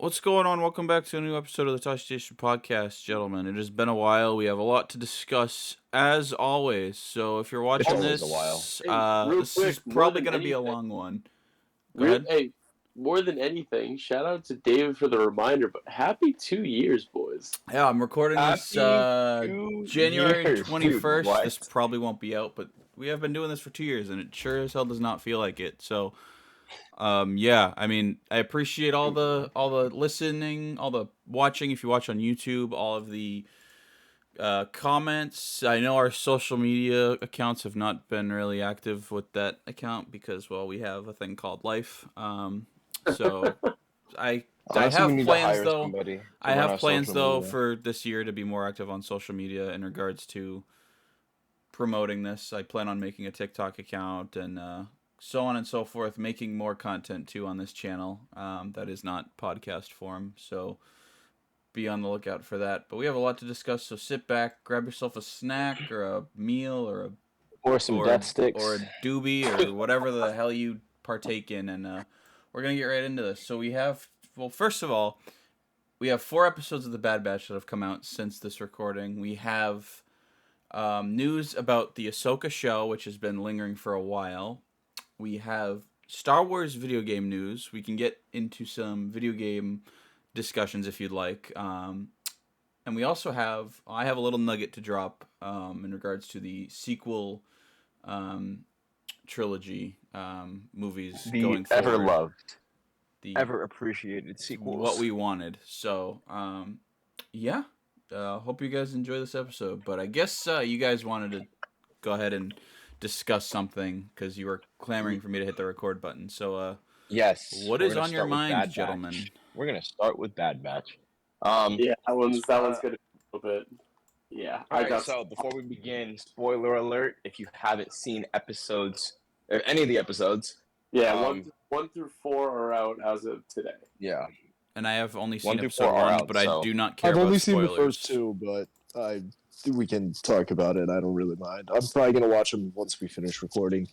What's going on? Welcome back to a new episode of the Tosche podcast, gentlemen. It has been a while. We have a lot to discuss, as always. So if you're It's watching always a while. this, Hey, real this is quick, more probably than going to be a anything, long one. Go ahead. more than anything, shout out to David for the reminder. But happy 2 years, boys. Yeah, I'm recording this Happy 2 January years, dude. 21st. What? This probably won't be out, but we have been doing this for 2 years, and it sure as hell does not feel like it. So, yeah, I mean, I appreciate all the listening, all the watching. If you watch on YouTube, all of the comments. I know our social media accounts have not been really active with that account because, well, we have a thing called life. So I Honestly, we have need to plans hire though. somebody to I run have our plans social though media. for this year to be more active on social media in regards to promoting this. I plan on making a TikTok account and so on and so forth, making more content too on this channel that is not podcast form. So be on the lookout for that. But we have a lot to discuss, so sit back, grab yourself a snack or a meal Or some death sticks. or a doobie or whatever the hell you partake in, and we're gonna get right into this. So we have, well, first of all, we have 4 episodes of The Bad Batch that have come out since this recording. We have news about the Ahsoka show, which has been lingering for a while. We have Star Wars video game news. We can get into some video game discussions if you'd like. And we also have, I have a little nugget to drop in regards to the sequel trilogy movies The going ever forward. loved, The ever appreciated sequels. what we wanted. So, yeah. Hope you guys enjoy this episode. But I guess you guys wanted to go ahead and discuss something because you were clamoring for me to hit the record button. So, Yes. what we're is gonna on your start with mind, Bad gentlemen? Batch. We're gonna start with Bad Batch. Yeah, that one's gonna be a little bit. Yeah, Alright, so before we begin, spoiler alert, if you haven't seen episodes, or any of the episodes, yeah. One through 4 are out as of today. yeah. And I have only 1 seen through episode 4 are 1, out, but I so do not care I've about only spoilers. seen the first two, but we can talk about it. I don't really mind. I'm probably gonna watch them once we finish recording.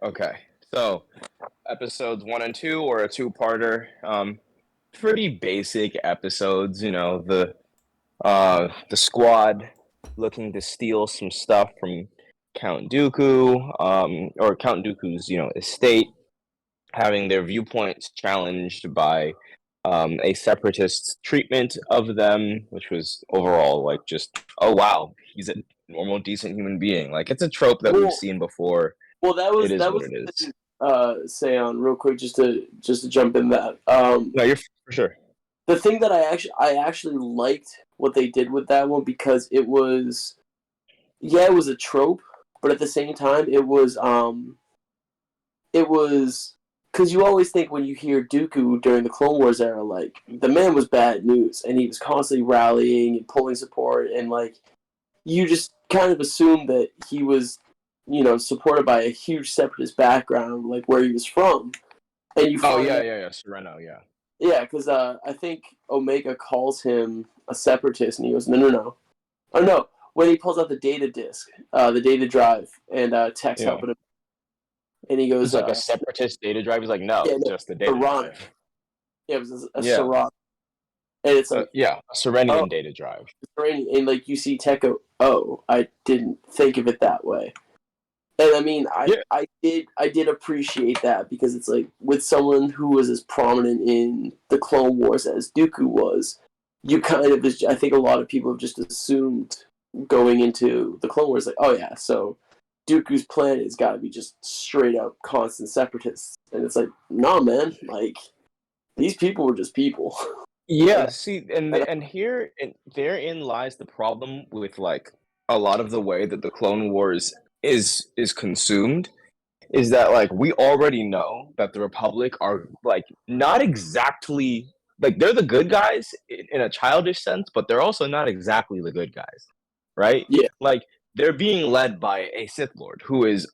Okay, so episodes 1 and 2 or a two-parter. Pretty basic episodes. You know, the squad looking to steal some stuff from Count Dooku, or Count Dooku's estate, having their viewpoints challenged by a separatist treatment of them, which was overall like just, oh wow, he's a normal, decent human being. Like, it's a trope that we've seen before. Well, that was It is that what was it is. say on real quick just to jump in that. No, you're for sure. The thing that I actually liked what they did with that one because it was a trope, but at the same time it was because you always think when you hear Dooku during the Clone Wars era, like the man was bad news and he was constantly rallying and pulling support, and like you just kind of assume that he was supported by a huge separatist background, like where he was from, and you find Sereno, yeah. Yeah, because I think Omega calls him a separatist, and he goes, no. Oh, no, when he pulls out the data disk, the data drive, and Tech's helping him. And he goes... It's like a separatist data drive. He's like, no, just the data drive. Yeah, it was a Serrano. And it's like... a Serenian data drive. And like, you see Tech go, oh, I didn't think of it that way. And I mean, I did appreciate that because it's like with someone who was as prominent in the Clone Wars as Dooku was, you kind of, I think a lot of people have just assumed going into the Clone Wars, like, oh yeah, so Dooku's planet has got to be just straight up constant separatists. And it's like, nah, man, like, these people were just people. Yeah, see, and therein lies the problem with like a lot of the way that the Clone Wars is consumed, is that like we already know that the Republic are like not exactly like they're the good guys in a childish sense, but they're also not exactly the good guys, right? Yeah. Like they're being led by a Sith Lord whose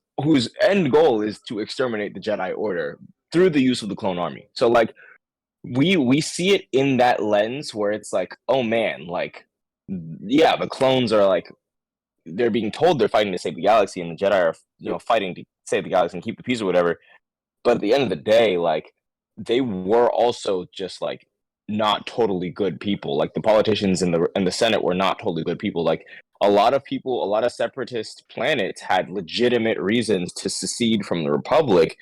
end goal is to exterminate the Jedi Order through the use of the clone army. So like we see it in that lens where it's like, oh man, like yeah, the clones are like they're being told they're fighting to save the galaxy, and the Jedi are fighting to save the galaxy and keep the peace or whatever. But at the end of the day, like they were also just like not totally good people. Like the politicians in the Senate were not totally good people. Like a lot of separatist planets had legitimate reasons to secede from the Republic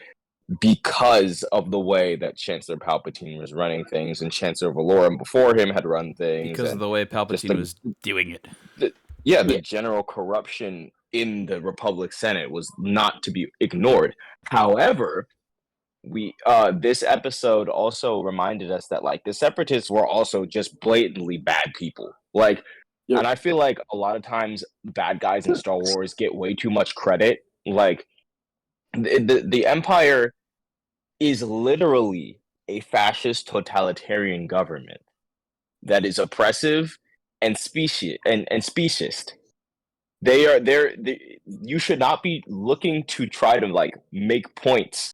because of the way that Chancellor Palpatine was running things, and Chancellor Valorum before him had run things, because of and the way just Palpatine was doing it. the Yeah. general corruption in the Republic Senate was not to be ignored. However, this episode also reminded us that like the separatists were also just blatantly bad people. Like, Yep. and I feel like a lot of times bad guys in Star Wars get way too much credit. Like the Empire is literally a fascist totalitarian government that is oppressive and speciesist. You should not be looking to try to like make points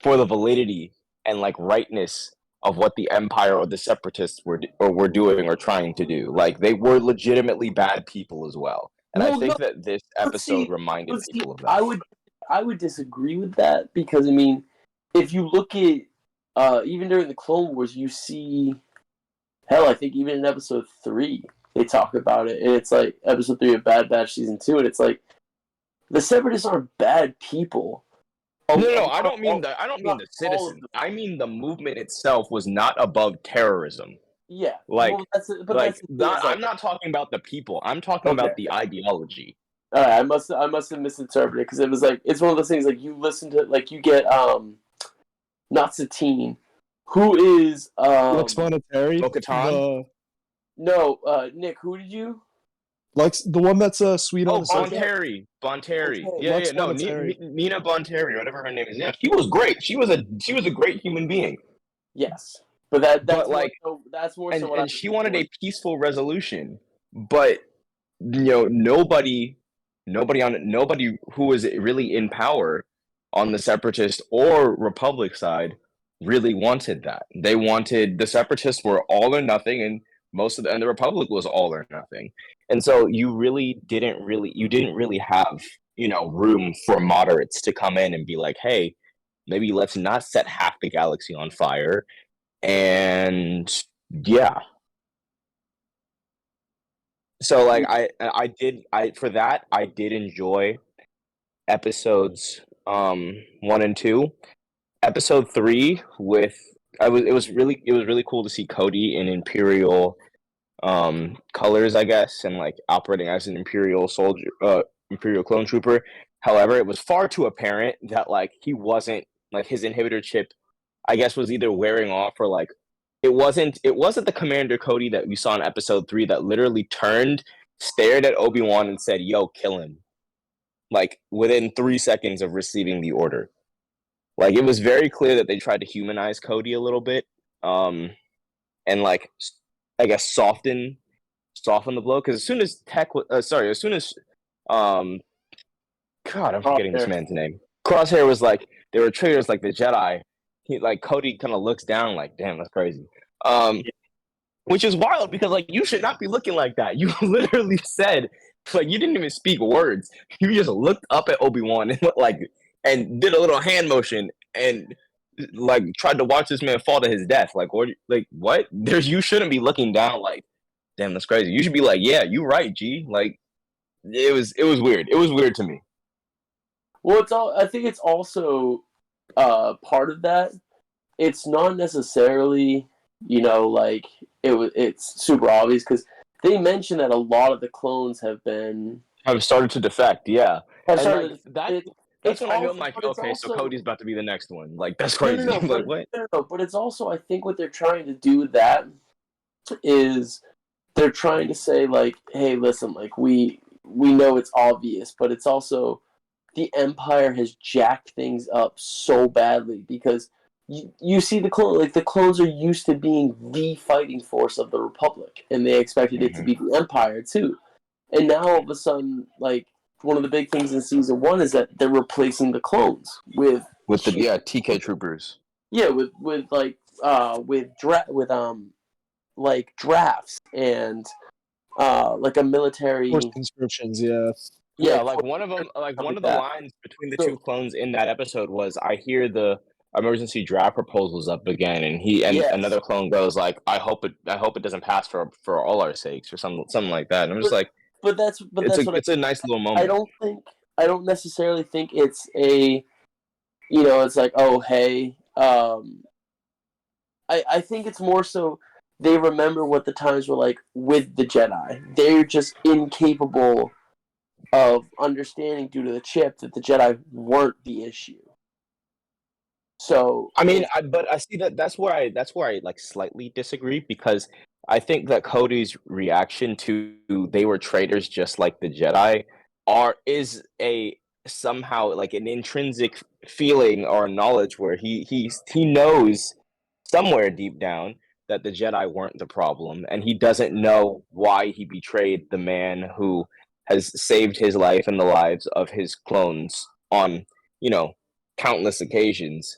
for the validity and like rightness of what the Empire or the separatists were doing or trying to do. Like they were legitimately bad people as well. And I think that this episode reminded people of that. I would disagree with that because I mean, if you look at even during the Clone Wars, you see, hell, I think even in Episode 3 they talk about it, and it's like Episode 3 of Bad Batch Season 2, and it's like the Separatists aren't bad people. No, I don't mean the citizens. I mean the movement itself was not above terrorism. Yeah, like, well, I'm not talking about the people. I'm talking about the ideology. All right, I must have misinterpreted because it was like it's one of those things like you listen to like you get not Satine, who is Lex Monetary. Bo-Katan? No, Nick, who did you? Lex, the one that's sweet on the Bonteri. Yeah, no, Nina Bonteri, whatever her name is. Yeah, she was great. She was a great human being. Yes, but that's more and, so what and she wanted a peaceful resolution, but nobody who was really in power on the separatist or Republic side really wanted that. They wanted the separatists were all or nothing, and the Republic was all or nothing. And so you didn't really have room for moderates to come in and be like, hey, maybe let's not set half the galaxy on fire. And yeah, so like I did enjoy episodes 1 and 2. Episode 3 it was really cool to see Cody in Imperial colors, I guess, and like operating as an Imperial soldier, Imperial clone trooper. However, it was far too apparent that like he wasn't, like, his inhibitor chip, I guess, was either wearing off or like it wasn't the Commander Cody that we saw in Episode 3 that literally turned, stared at Obi-Wan and said, "Yo, kill him," like within 3 seconds of receiving the order. Like it was very clear that they tried to humanize Cody a little bit, and like I guess soften the blow, because as soon as God, I'm forgetting this man's name. Crosshair was like, they were traitors like the Jedi. Cody kind of looks down like, damn, that's crazy. Which is wild because like you should not be looking like that. You literally said, like, you didn't even speak words. You just looked up at Obi-Wan and did a little hand motion and like tried to watch this man fall to his death. Like, what? You shouldn't be looking down like, damn, that's crazy. You should be like, yeah, you right, G. Like, it was weird. It was weird to me. Well, I think it's also part of that. It's not necessarily, like it's super obvious because they mentioned that a lot of the clones have started to defect. Yeah, that's when I knew, I'm like, okay, so Cody's about to be the next one. Like, that's crazy. No, like, what? No, but it's also, I think what they're trying to do with that is they're trying to say, like, hey, listen, like, we know it's obvious, but it's also the Empire has jacked things up so badly because you see the clones are used to being the fighting force of the Republic, and they expected it to be the Empire too. And now all of a sudden, like, one of the big things in season 1 is that they're replacing the clones with the TK troopers. Yeah, with drafts and like a military force conscriptions. Yeah, like one of them, like one of the lines between the two clones in that episode was, "I hear the emergency draft proposals up again, and Yes. another clone goes like, I hope it doesn't pass for all our sakes, or something like that. And I'm just like, But that's what it's a nice little I moment. don't necessarily think it's a, it's like, oh hey, I think it's more so they remember what the times were like with the Jedi. They're just incapable of understanding due to the chip that the Jedi weren't the issue. So I mean, but I see that's where I like slightly disagree, because I think that Cody's reaction to they were traitors just like the Jedi is a somehow like an intrinsic feeling or knowledge where he knows somewhere deep down that the Jedi weren't the problem, and he doesn't know why he betrayed the man who has saved his life and the lives of his clones on, countless occasions.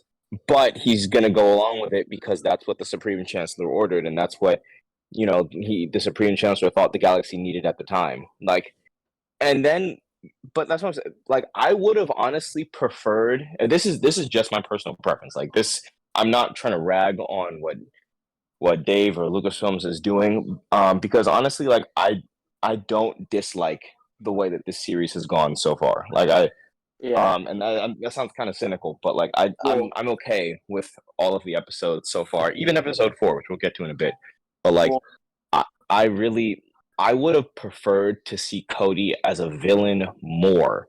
But he's gonna go along with it because that's what the Supreme Chancellor ordered, and that's what the Supreme Chancellor thought the galaxy needed at the time. Like, and then, but that's what I'm saying. Like, I would have honestly preferred. And this is just my personal preference. Like this, I'm not trying to rag on what Dave or Lucasfilms is doing, because honestly, like I don't dislike the way that this series has gone so far. Like and that sounds kind of cynical, but like I'm okay with all of the episodes so far, even episode 4, which we'll get to in a bit. But like, I really I would have preferred to see Cody as a villain more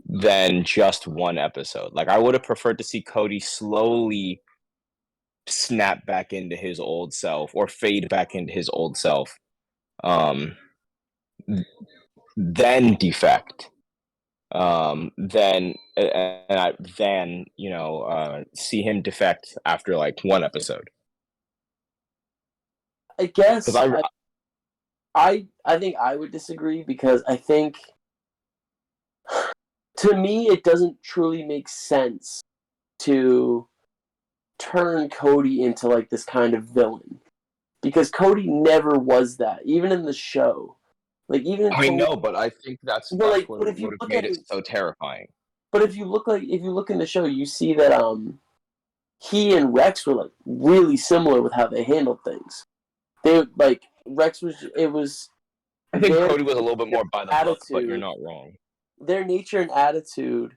than just one episode. Like, I would have preferred to see Cody slowly snap back into his old self or fade back into his old self, then defect. Then and I then see him defect after like one episode. I guess Because I think I would disagree, because I think to me it doesn't truly make sense to turn Cody into like this kind of villain, because Cody never was that, even in the show. Like, even I know, but I think that's but what if you would have look made at it so terrifying. but if you look in the show, you see that he and Rex were like really similar with how they handled things. They like Rex was I think their Cody was a little bit more by the book, but you're not wrong. Their nature and attitude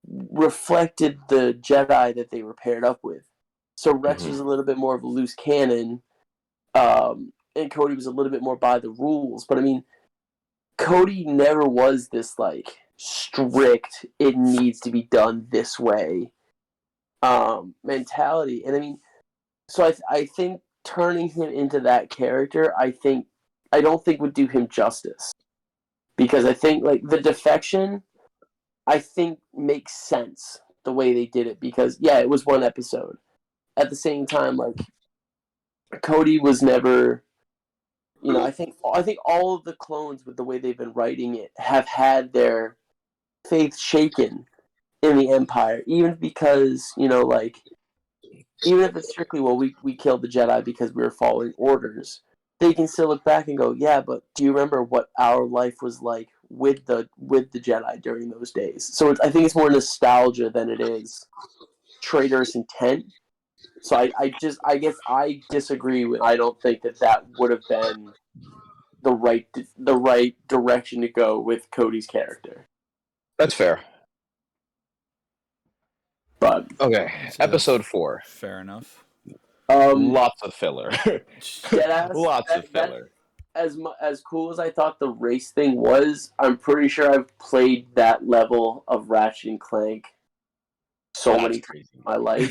reflected the Jedi that they were paired up with. So Rex was a little bit more of a loose cannon, and Cody was a little bit more by the rules. But I mean, Cody never was this like strict, it needs to be done this way mentality. And I mean, so I think turning him into that character, I don't think would do him justice, because I think like the defection, I think makes sense the way they did it, because yeah, it was one episode. At the same time, like Cody was never, I think all of the clones, with the way they've been writing it, have had their faith shaken in the Empire, even because like, even if it's strictly, well, we killed the Jedi because we were following orders, they can still look back and go, yeah, but do you remember what our life was like with the Jedi during those days? So I think it's more nostalgia than it is traitorous intent. So I guess I disagree with. I don't think that would have been the right direction to go with Cody's character. That's fair. But okay, episode 4. Fair enough. Lots of filler. Lots of filler. As cool as I thought the race thing was, I'm pretty sure I've played that level of Ratchet and Clank many times in my life.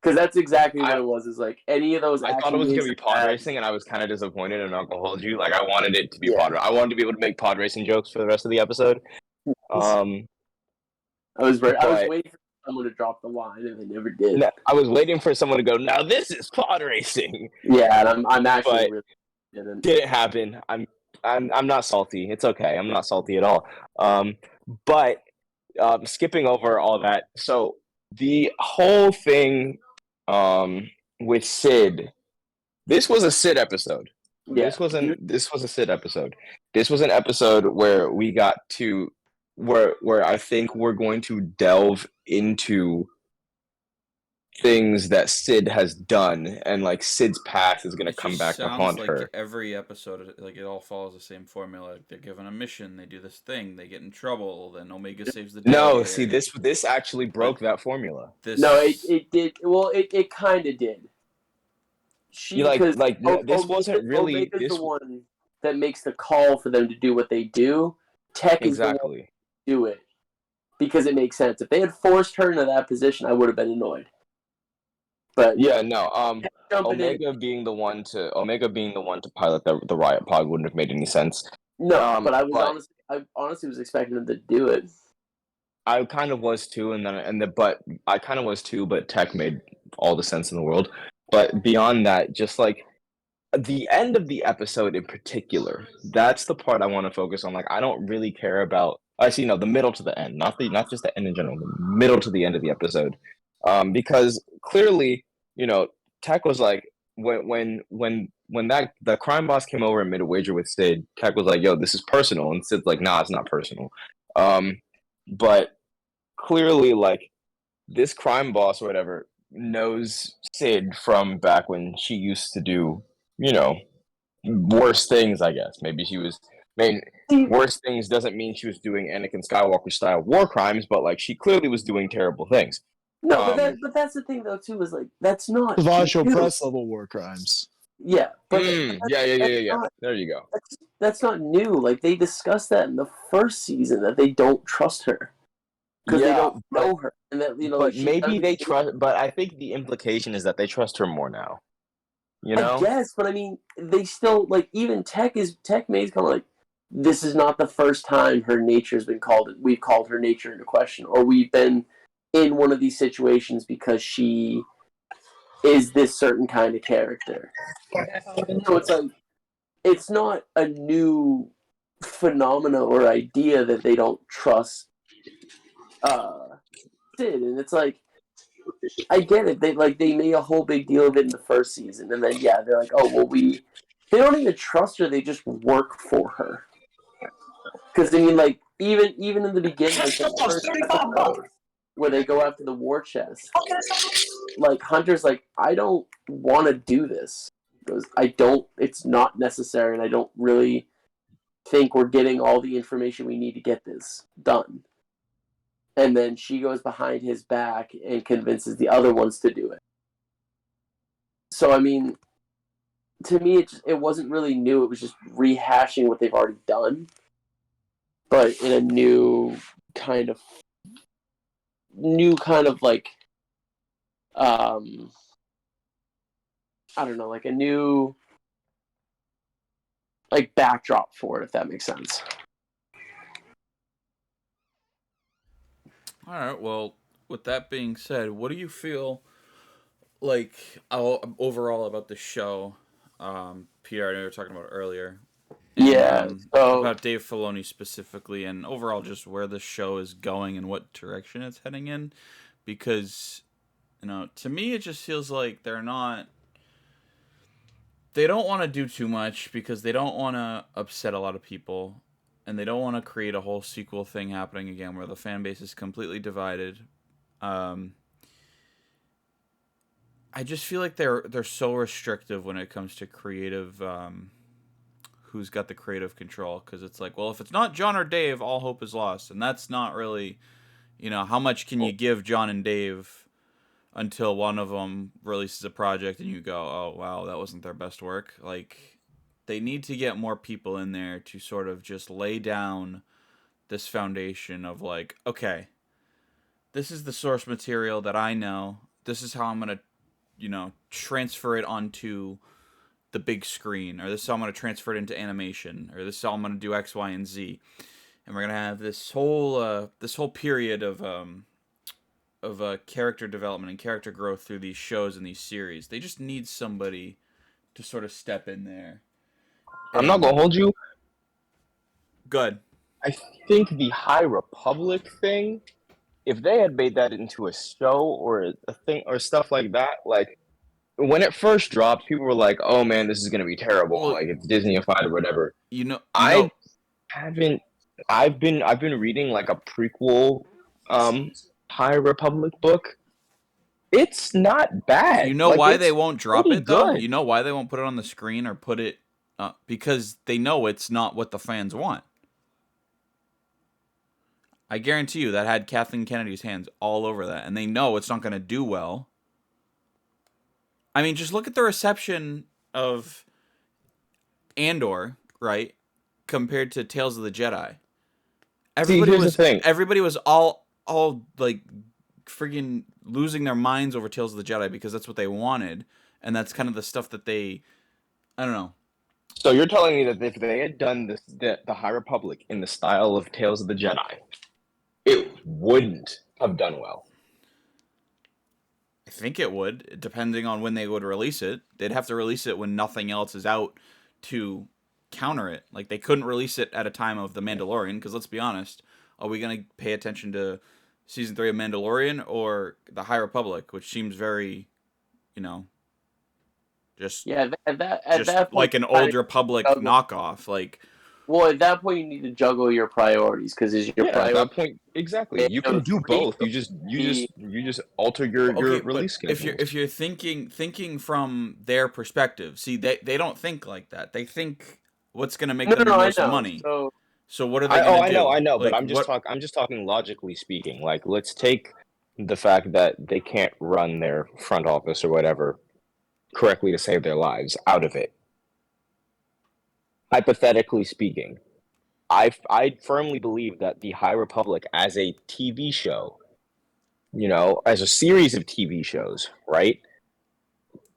Because that's exactly what it was. Is like any of those. I thought it was gonna be pod racing, and I was kind of disappointed. I'm not gonna hold you. Like, I wanted it to be pod. I wanted to be able to make pod racing jokes for the rest of the episode. I was waiting for someone to drop the line, and they never did. I was waiting for someone to go, now this is pod racing. Yeah, and I'm actually really didn't happen. I'm not salty. It's okay. I'm not salty at all. But skipping over all that, so the whole thing with Sid, this was a Sid episode. Yeah. This was a Sid episode. This was an episode where we got to where I think we're going to delve into things that Sid has done, and like Sid's past is going to It come just back to sounds haunt like her. every episode, like it all follows the same formula. Like they're given a mission, they do this thing, they get in trouble, then Omega saves the day. No, see, this actually broke that formula. No, it did. Well, it kind of did. Because This wasn't really Omega's this the one that makes the call for them to do what they do. Tech is the one exactly. to do it because it makes sense. If they had forced her into that position, I would have been annoyed. But Yeah, no. Omega Being the one to pilot the riot pod wouldn't have made any sense. No, but but I honestly was expecting them to do it. I kind of was too, but Tech made all the sense in the world. But beyond that, just like the end of the episode in particular, that's the part I want to focus on. Like, I don't really care about. Actually, no, the middle to the end, not just the end in general, the middle to the end of the episode, because clearly, Tech was like when that the crime boss came over and made a wager with Sid. Tech was like, "Yo, this is personal," and Sid's like, "Nah, it's not personal." But clearly, like, this crime boss or whatever knows Sid from back when she used to do, worse things, I guess. Maybe she was. I mean, worse things doesn't mean she was doing Anakin Skywalker style war crimes, but like she clearly was doing terrible things. No, but that's the thing though too, is like that's not Savage new. Press level war crimes. Yeah, but yeah. There you go. That's not new. Like they discussed that in the first season that they don't trust her because they don't know her, and that But maybe they trust. But I think the implication is that they trust her more now. I guess, but I mean, they still like even Tech May's kind of like, this is not the first time her nature's been called. We've called her nature into question, or we've been in one of these situations because she is this certain kind of character. So it's like it's not a new phenomena or idea that they don't trust Sid, and it's like I get it. They made a whole big deal of it in the first season, and then they're like, oh well, they don't even trust her. They just work for her. Because I mean, like even in the beginning, like the first episode where they go after the war chest, like Hunter's like, I don't want to do this. Because I don't. It's not necessary, and I don't really think we're getting all the information we need to get this done. And then she goes behind his back and convinces the other ones to do it. So, I mean, to me, it wasn't really new. It was just rehashing what they've already done, but in a new kind of like, I don't know, like a new like backdrop for it, if that makes sense. All right. Well, with that being said, what do you feel like overall about the show? Peter, I know you were talking about it earlier. And, about Dave Filoni specifically, and overall just where the show is going and what direction it's heading in, because to me it just feels like they don't want to do too much because they don't want to upset a lot of people. And they don't want to create a whole sequel thing happening again where the fan base is completely divided. I just feel like they're so restrictive when it comes to creative, who's got the creative control. Because it's like, well, if it's not John or Dave, all hope is lost. And that's not really, how much can you give John and Dave until one of them releases a project and you go, oh, wow, that wasn't their best work. Like, they need to get more people in there to sort of just lay down this foundation of like, okay, this is the source material that I know. This is how I'm going to, transfer it onto the big screen, or this is how I'm going to transfer it into animation, or this is how I'm going to do X, Y, and Z. And we're going to have this whole period of character development and character growth through these shows and these series. They just need somebody to sort of step in there. I'm not gonna hold you. Good. I think the High Republic thing, if they had made that into a show or a thing or stuff like that, like when it first dropped, people were like, "Oh man, this is gonna be terrible." Like it's Disney-ified or whatever. I haven't I've been reading like a prequel, High Republic book. It's not bad. You know Like why it's they won't drop pretty it though? good. You know why they won't put it on the screen or put it because they know it's not what the fans want. I guarantee you that had Kathleen Kennedy's hands all over that, and they know it's not going to do well. I mean, just look at the reception of Andor, right, compared to Tales of the Jedi. See, here's the thing. Everybody was all like friggin' losing their minds over Tales of the Jedi because that's what they wanted, and that's kind of the stuff that they, I don't know. So you're telling me that if they had done the High Republic in the style of Tales of the Jedi, it wouldn't have done well. I think it would, depending on when they would release it. They'd have to release it when nothing else is out to counter it. Like, they couldn't release it at a time of The Mandalorian, because let's be honest, are we going to pay attention to Season 3 of Mandalorian or The High Republic, which seems very, just Yeah, at that point, like an Old Republic knockoff. Like, well, at that point, you need to juggle your priorities because is your priority. At that point, exactly. You can do both. You just alter your release schedule. If you're thinking from their perspective, see, they don't think like that. They think what's going to make them the most money. So what are they going to do? I know, like, but I'm just talking logically speaking. Like, let's take the fact that they can't run their front office or whatever correctly to save their lives out of it. Hypothetically speaking, I firmly believe that the High Republic as a TV show, as a series of TV shows, right?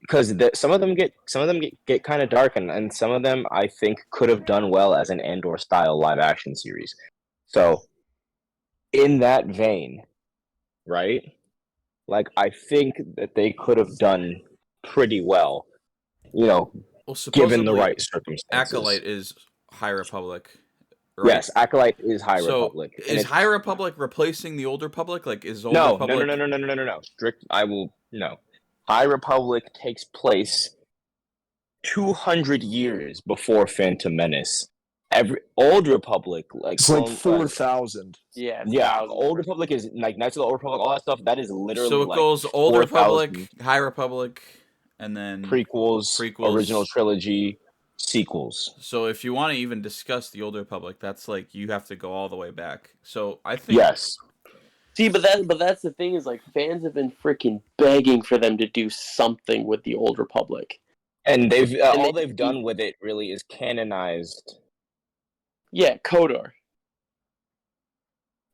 Because some of them get kind of dark, and some of them I think could have done well as an Andor style live action series. So, in that vein, right? Like, I think that they could have done pretty well, given the right circumstances. Acolyte is High Republic. Right? Yes, Acolyte is High Republic. Is High Republic replacing the Old Republic? Like, is Old Republic? No. No. High Republic takes place 200 years before Phantom Menace. Old Republic, it's like 4,000. Yeah. Old Republic is like Knights of the Old Republic, all that stuff. That is literally so it goes Old 4, Republic, High Republic, and then prequels, original trilogy, sequels. So if you want to even discuss the Old Republic, that's like you have to go all the way back. So I think yes. See, but that's the thing is like fans have been freaking begging for them to do something with the Old Republic, and they've done with it really is canonized. Yeah, KOTOR.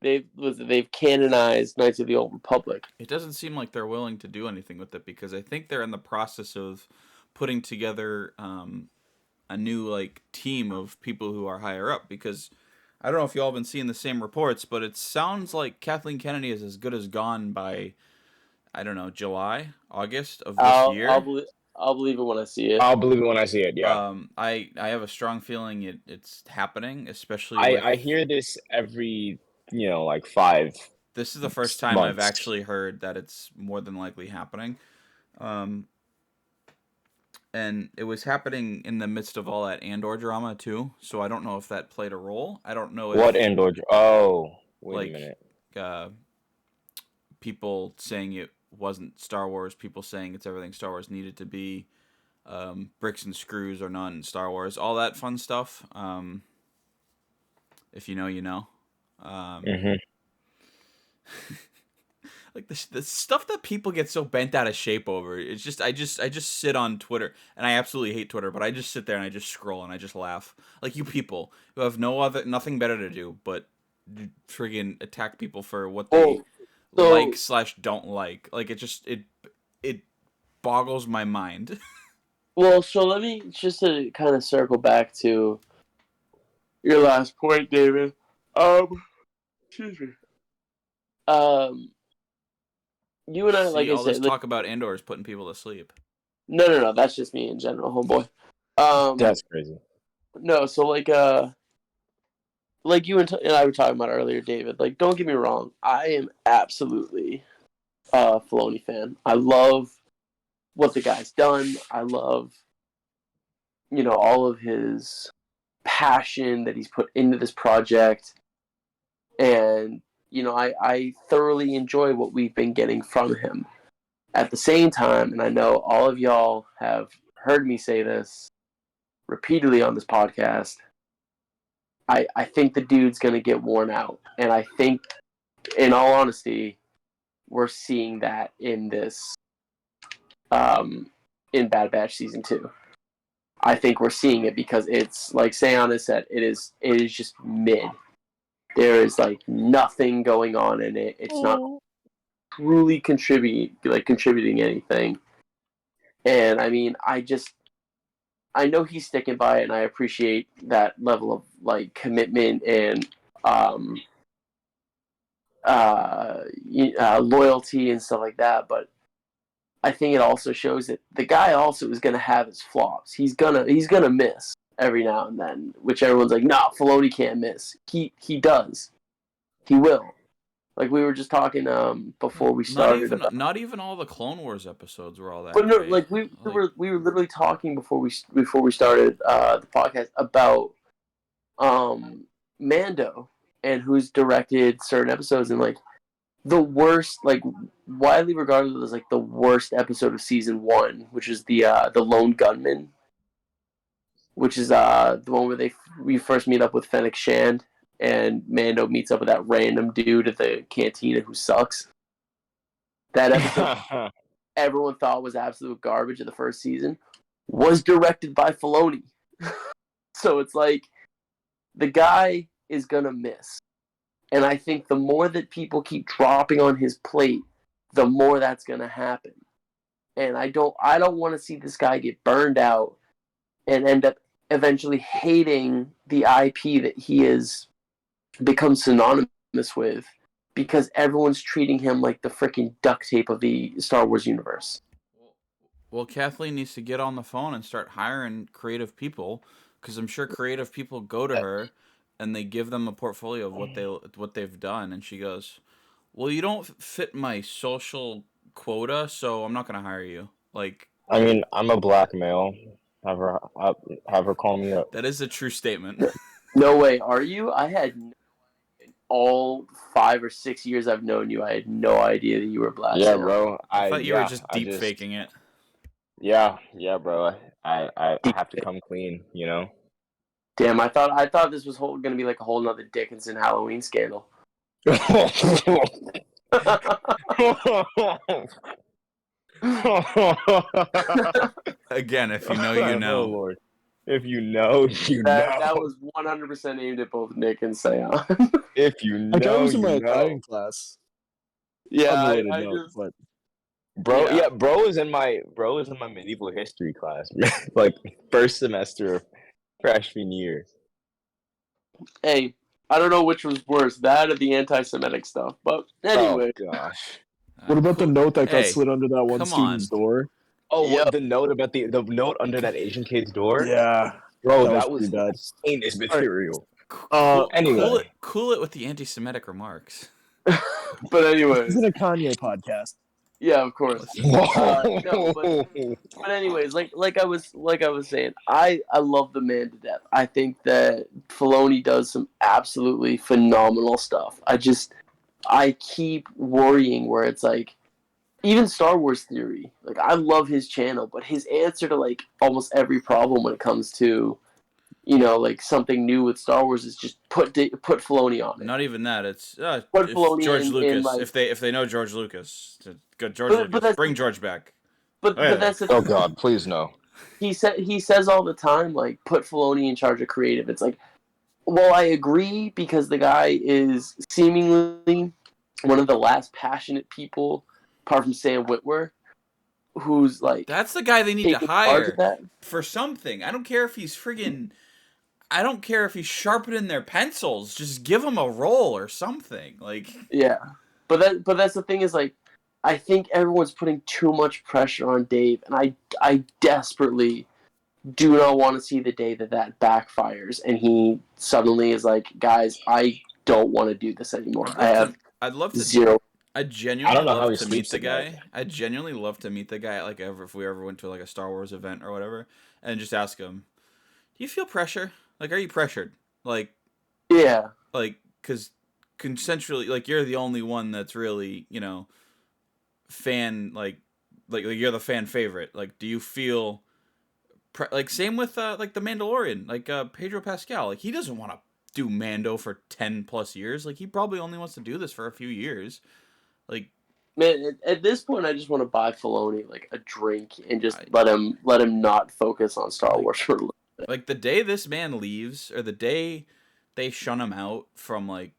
They've canonized Knights of the Old Republic. It doesn't seem like they're willing to do anything with it because I think they're in the process of putting together a new team of people who are higher up, because I don't know if y'all have been seeing the same reports, but it sounds like Kathleen Kennedy is as good as gone by, I don't know, July, August of this year. I'll believe it when I see it. I'll believe it when I see it. Yeah. I have a strong feeling it's happening, especially. I hear this every 5. This is the first time I've actually heard that it's more than likely happening. And it was happening in the midst of all that Andor drama too, so I don't know if that played a role. I don't know if what Andor. Oh, wait a minute. People saying it wasn't Star Wars, people saying it's everything Star Wars needed to be, bricks and screws are not in Star Wars, all that fun stuff. If you know, you know. Like the stuff that people get so bent out of shape over, it's just I just sit on Twitter, and I absolutely hate Twitter, but I just sit there and I just scroll and I just laugh. Like, you people who have nothing better to do but friggin' attack people for what they like/don't like. Like, it boggles my mind. Well, so let me just to kind of circle back to your last point, David. Excuse me. You and I, like I said, this talk about Andor is putting people to sleep. No. That's just me in general, homeboy. That's crazy. No, so like you and I were talking about earlier, David. Like, don't get me wrong, I am absolutely a Filoni fan. I love what the guy's done. I love, all of his passion that he's put into this project. And, I thoroughly enjoy what we've been getting from him. At the same time, and I know all of y'all have heard me say this repeatedly on this podcast, I think the dude's going to get worn out. And I think, in all honesty, we're seeing that in this, in Bad Batch Season 2. I think we're seeing it because it's, like Seon has said, it is just mid. There is, like, nothing going on in it. It's not truly contributing anything. And, I mean, I know he's sticking by it, and I appreciate that level of, like, commitment and loyalty and stuff like that, but I think it also shows that the guy also is going to have his flops. He's gonna miss every now and then, which everyone's like, "No, Filoni can't miss." He does. He will. Like we were just talking before we started. Not even all the Clone Wars episodes were all that. But no, great. like we were literally talking before we started the podcast about Mando and who's directed certain episodes, and like the worst, like widely regarded as like the worst episode of season 1, which is the Lone Gunman, which is the one where we first meet up with Fennec Shand and Mando meets up with that random dude at the cantina who sucks. That episode everyone thought was absolute garbage in the first season was directed by Filoni. So it's like the guy is gonna miss. And I think the more that people keep dropping on his plate, the more that's going to happen. And I don't want to see this guy get burned out and end up eventually hating the IP that he has become synonymous with because everyone's treating him like the freaking duct tape of the Star Wars universe. Well, Kathleen needs to get on the phone and start hiring creative people because I'm sure creative people go to her and they give them a portfolio of what they've done, and she goes, "Well, you don't fit my social quota, so I'm not gonna hire you." Like, I mean, I'm a black male. Have her call me up. that is a true statement. No way, are you? I had all 5 or 6 years I've known you, I had no idea that you were black. Yeah, bro. I thought you were just deep faking it. Yeah, bro. I have to come clean, you know. Damn, I thought this was gonna be like a whole nother Dickinson Halloween scandal. Again, if you know, you know. Oh, Lord. If you know, you know. That was 100% aimed at both Nick and Seon. If you know, I was in my you know. Italian class. Yeah, Unrelated note, but Bro is in my medieval history class, like first semester of freshman year. Hey, I don't know which was worse, that or the anti-Semitic stuff. But anyway, Oh gosh. what about the note that got Hey, slid under that one come student's on. door? Oh, Yep. the note about the note under that Asian kid's door? Yeah, Bro, that that was was pretty bad. heinous material. Anyway, cool it with the anti-Semitic remarks. but anyways, It's in a Kanye podcast. yeah, of course. No, but anyways, like I was saying, I love the man to death. I think that Filoni does some absolutely phenomenal stuff. I keep worrying where it's like, even Star Wars Theory, like I love his channel, but his answer to like almost every problem when it comes to, like something new with Star Wars is just put Filoni on it. Not even that. It's Filoni George Lucas. in like, if they know George Lucas, Lucas, bring George back. But that's the Oh God, please no. He says all the time, like, put Filoni in charge of creative. It's like, well, I agree because the guy is seemingly one of the last passionate people, apart from Sam Witwer, who's like, that's the guy they need to taking charge of hire that. for something. I don't care if he's I don't care if he's sharpening their pencils. Just give him a role or something. Like, yeah, but that's the thing is like, I think everyone's putting too much pressure on Dave, and I desperately do not want to see the day that backfires and he suddenly is like, guys, I don't want to do this anymore. I'd love to zero. I genuinely love to meet the tonight. guy. I genuinely love to meet the guy. Like, if we ever went to like a Star Wars event or whatever, and just ask him, "Do you feel pressure? Like, are you pressured? Like, Yeah. because consensually, like, you're the only one that's really, fan, like you're the fan favorite. Like, do you feel, like, same with, like, The Mandalorian, like, Pedro Pascal, like, he doesn't want to do Mando for 10 plus years. Like, he probably only wants to do this for a few years. Like, Man, at this point, I just want to buy Filoni like a drink and just I- let him not focus on Star Like- Wars for a little. Like, the day this man leaves, or the day they shun him out from, like,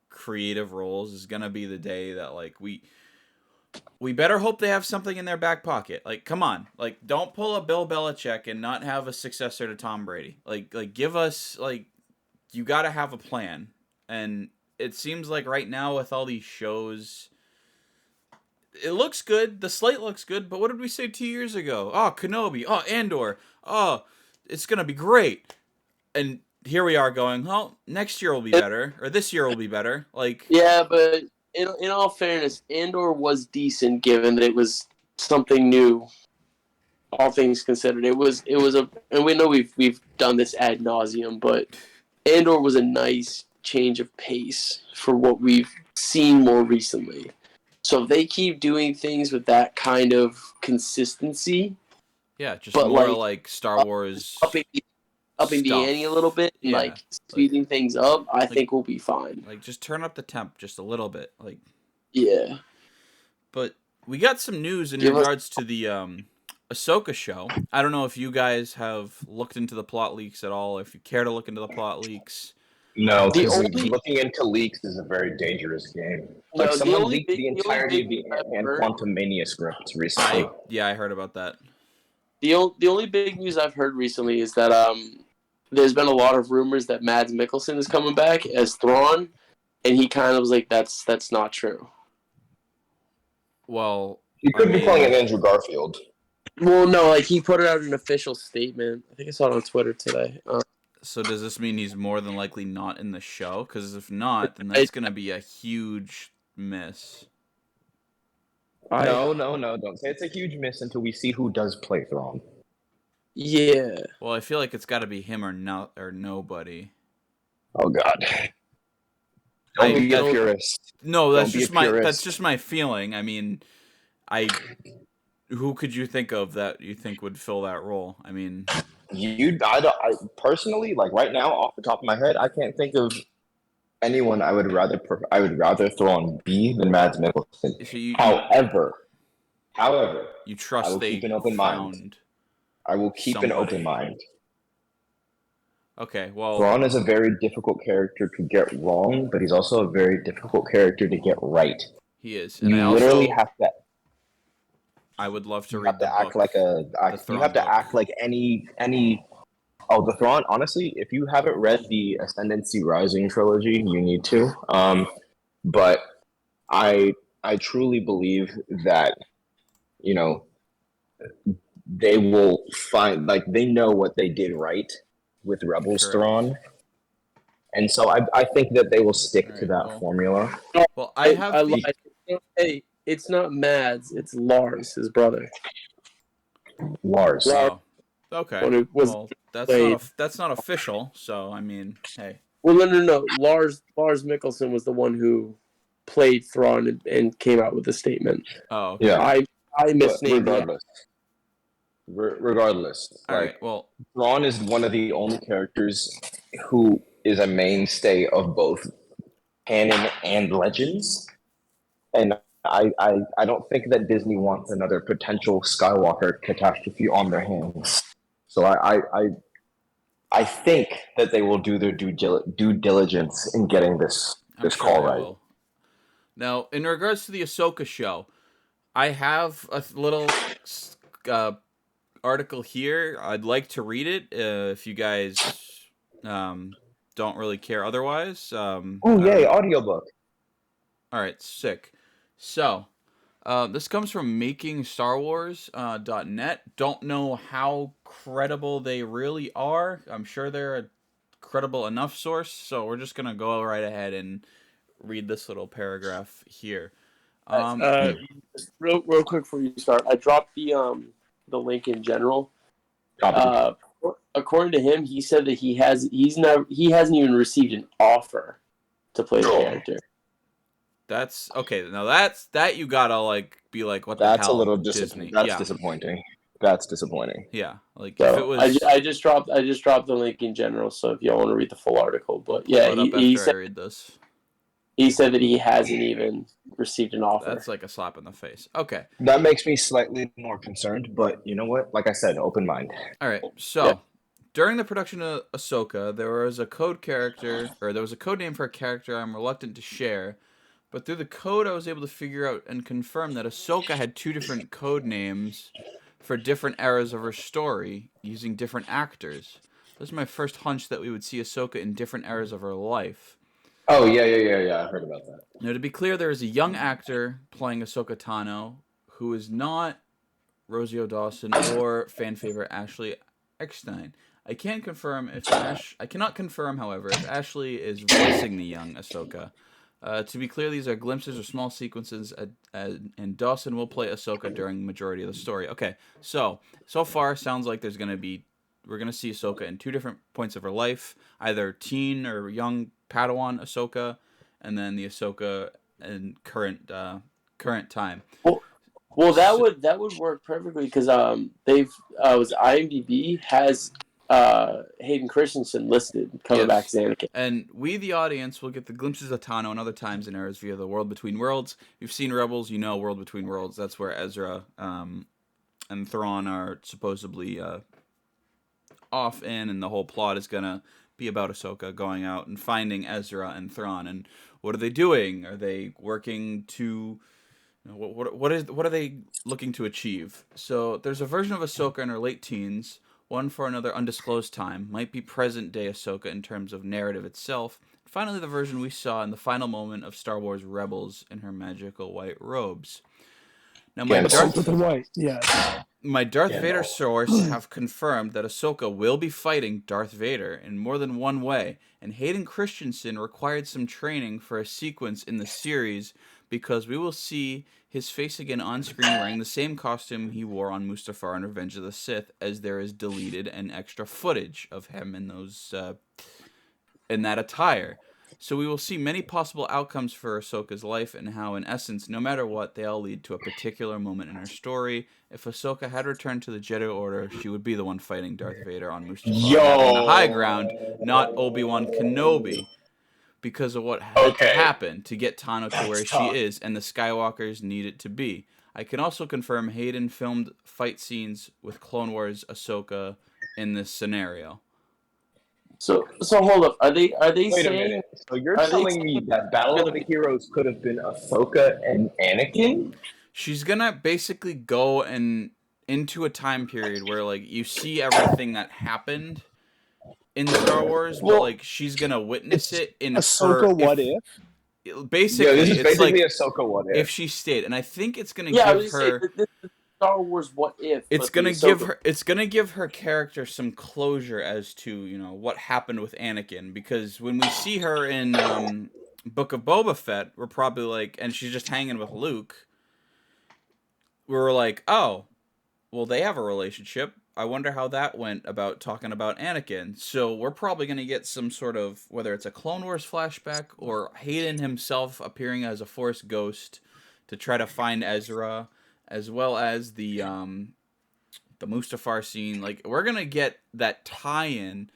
creative roles is gonna be the day that, like, we better hope they have something in their back pocket. Like, come on. Like, don't pull a Bill Belichick and not have a successor to Tom Brady. Like give us, like, you gotta have a plan. And it seems like right now with all these shows, it looks good. The slate looks good, but what did we say 2 years ago? Oh, Kenobi. Oh, Andor. Oh, it's gonna be great. And here we are going, well, next year will be better, or this year will be better. Like, Yeah, but in all fairness, Andor was decent given that it was something new. All things considered, it was and we know we've done this ad nauseum, but Andor was a nice change of pace for what we've seen more recently. So if they keep doing things with that kind of consistency, yeah, just but more like like Star Wars upping the ante a little bit and Yeah, like speeding things up, I like- think we'll be fine. like just turn up the temp just a little bit. Like, Yeah. but we got some news in Give us- regards to the Ahsoka show. I don't know if you guys have looked into the plot leaks at all. If you care to look into the plot leaks, No, The because only- looking into leaks is a very dangerous game. No, Like the someone only leaked big- the the only entirety big of the news I've Ant-Man heard- Quantumania script recently. I heard about that. The only big news I've heard recently is that there's been a lot of rumors that Mads Mikkelsen is coming back as Thrawn, and he kind of was like, that's not true. Well, He could I be mean- playing an Andrew Garfield. Well, no, like he put out an official statement. I think I saw it on Twitter today. So does this mean he's more than likely not in the show? Because if not, then that's gonna be a huge miss. No, don't say it's a huge miss until we see who does play Thrawn. Yeah. Well, I feel like it's got to be him or not or nobody. Oh God! I- Don't be a that- purist. No, that's Don't be a just my purist. feeling. I mean, who could you think of that you think would fill that role? I mean, I personally, like right now, off the top of my head, I can't think of anyone I would rather Thrawn be than Mads Mikkelsen. so you However, you I trust will they keep an open mind. found. I will keep an Somebody. open mind. Okay, well, Thrawn is a very difficult character to get wrong, but he's also a very difficult character to get right. he is, and You I literally also have to. I would love to You read have the to act book. like the you Thrawn have to book. act like any. Oh, the Thrawn. Honestly, if you haven't read the Ascendancy Rising trilogy, you need to. But I truly believe that they will find, like, they know what they did right with Rebels Correct. Thrawn, and so I think that they will stick to Alright, that well- formula. Well, I have I the lied. Hey, it's not Mads, it's Lars, his brother. Lars. oh, okay. When it was Well, played. that's not official. So I mean, hey, Well, no. Lars Mikkelsen was the one who played Thrawn and came out with a statement. oh, okay. Yeah. I But misnamed the regardless, All like right. Well, Thrawn is one of the only characters who is a mainstay of both canon and legends, and I don't think that Disney wants another potential Skywalker catastrophe on their hands. So I think that they will do their due diligence in getting this I'm sure call they right. will. Now, in regards to the Ahsoka show, I have a little article here. I'd like to read it if you guys don't really care otherwise. Oh yay, audiobook. All right, sick. So, this comes from makingstarwars.net. Don't know how credible they really are. I'm sure they're a credible enough source, so we're just going to go right ahead and read this little paragraph here. real quick before you start, I dropped the link in general. Copy. according to him, he said that he hasn't even received an offer to play the character. That's okay. Now that you gotta like be like, what the That's hell? a little Disney. That's Yeah. disappointing. That's disappointing. Yeah. Like So if it was, I just dropped the link in general. So if y'all want to read the full article, I'll but pull yeah, it up he after I said read this. that he hasn't even received an offer. That's like a slap in the face. Okay. That makes me slightly more concerned, but you know what? Like I said, open mind. All right. So Yeah. during the production of Ahsoka, there was a code name for a character I'm reluctant to share. But through the code, I was able to figure out and confirm that Ahsoka had 2 different code names for different eras of her story using different actors. This is my first hunch that we would see Ahsoka in different eras of her life. Oh yeah. I heard about that. Now, to be clear, there is a young actor playing Ahsoka Tano who is not Rosie O'Dawson or fan favorite Ashley Eckstein. I cannot confirm, however, if Ashley is voicing the young Ahsoka. To be clear, these are glimpses or small sequences, and Dawson will play Ahsoka during the majority of the story. Okay, so far, sounds like we're going to see Ahsoka in 2 different points of her life, either teen or young Padawan Ahsoka, and then the Ahsoka in current time. Well, that would work perfectly because IMDb has Hayden Christensen listed coming back as Anakin. And we, the audience, will get the glimpses of Tano and other times and eras via the World Between Worlds. If you've seen Rebels, you know World Between Worlds. That's where Ezra and Thrawn are supposedly off in, and the whole plot is going to be about Ahsoka going out and finding Ezra and Thrawn. And what are they doing? Are they working to... What are they looking to achieve? So there's a version of Ahsoka in her late teens, one for another undisclosed time, might be present-day Ahsoka in terms of narrative itself. Finally, the version we saw in the final moment of Star Wars Rebels in her magical white robes. Now, my Darth Vader source have confirmed that Ahsoka will be fighting Darth Vader in more than one way, and Hayden Christensen required some training for a sequence in the series because we will see his face again on screen wearing the same costume he wore on Mustafar in Revenge of the Sith, as there is deleted and extra footage of him in those in that attire. So we will see many possible outcomes for Ahsoka's life and how, in essence, no matter what, they all lead to a particular moment in her story. If Ahsoka had returned to the Jedi Order, she would be the one fighting Darth Vader on Mustafar, having the high ground, not Obi-Wan Kenobi, because of what had to happen to get Tano to where she is, and the Skywalkers need it to be. I can also confirm Hayden filmed fight scenes with Clone Wars Ahsoka in this scenario. So hold up. Are they Wait saying? a minute. So you're telling me that Battle of the Heroes could have been Ahsoka and Anakin? She's gonna basically go into a time period where like you see everything that happened in Star Wars, but like she's gonna witness it in Ahsoka. What if? Basically, this is it's basically like Ahsoka. What if she stayed, and I think it's gonna I give was her. this is Star Wars. What if? It's gonna give her character some closure as to what happened with Anakin, because when we see her in Book of Boba Fett, we're probably like, and she's just hanging with Luke. We were like, oh, well, they have a relationship. I wonder how that went about talking about Anakin. So we're probably going to get some sort of, whether it's a Clone Wars flashback or Hayden himself appearing as a Force ghost to try to find Ezra, as well as the Mustafar scene. Like, we're going to get that tie-in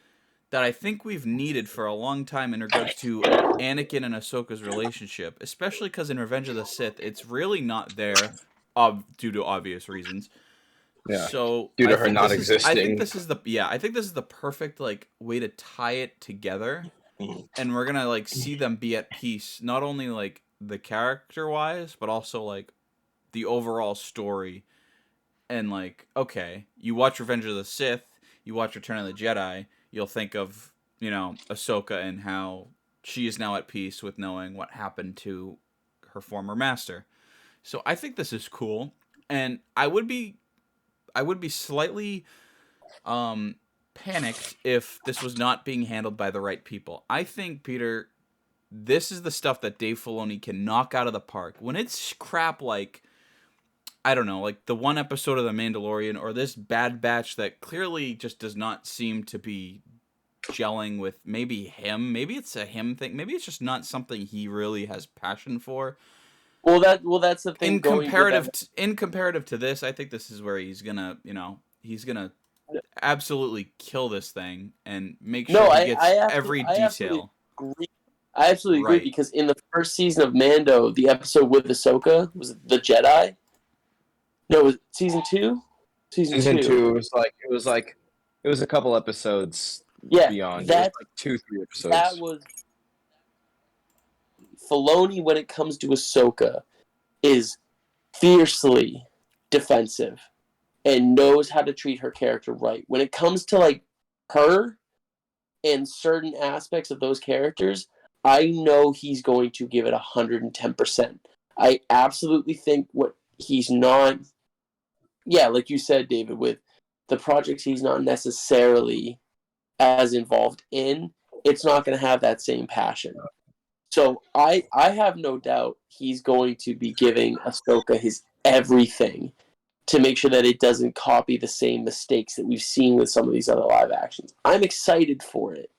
that I think we've needed for a long time in regards to Anakin and Ahsoka's relationship, especially because in Revenge of the Sith, it's really not there due to obvious reasons. Yeah. So due to her not existing. I think this is the perfect like way to tie it together, and we're gonna like see them be at peace, not only like the character wise, but also like the overall story. And like, okay, you watch Revenge of the Sith, you watch Return of the Jedi, you'll think of Ahsoka and how she is now at peace with knowing what happened to her former master. So I think this is cool, and I would be slightly panicked if this was not being handled by the right people. I think, Peter, this is the stuff that Dave Filoni can knock out of the park. When it's crap like I don't know, like the one episode of The Mandalorian or this Bad Batch that clearly just does not seem to be gelling with maybe him. Maybe it's a him thing. Maybe it's just not something he really has passion for. Well, that's the thing. In comparative to this, I think this is where he's gonna, he's gonna absolutely kill this thing and make sure he gets every detail. I absolutely agree because in the first season of Mando, the episode with Ahsoka was it the Jedi. No, it was season 2. Season 2. It was a couple episodes. Yeah, beyond that, like 2-3 episodes. That was Filoni when it comes to Ahsoka is fiercely defensive and knows how to treat her character right. When it comes to like her and certain aspects of those characters, I know he's going to give it 110%. I absolutely think what he's not, like you said, David, with the projects he's not necessarily as involved in, it's not going to have that same passion. So I have no doubt he's going to be giving Ahsoka his everything to make sure that it doesn't copy the same mistakes that we've seen with some of these other live actions. I'm excited for it.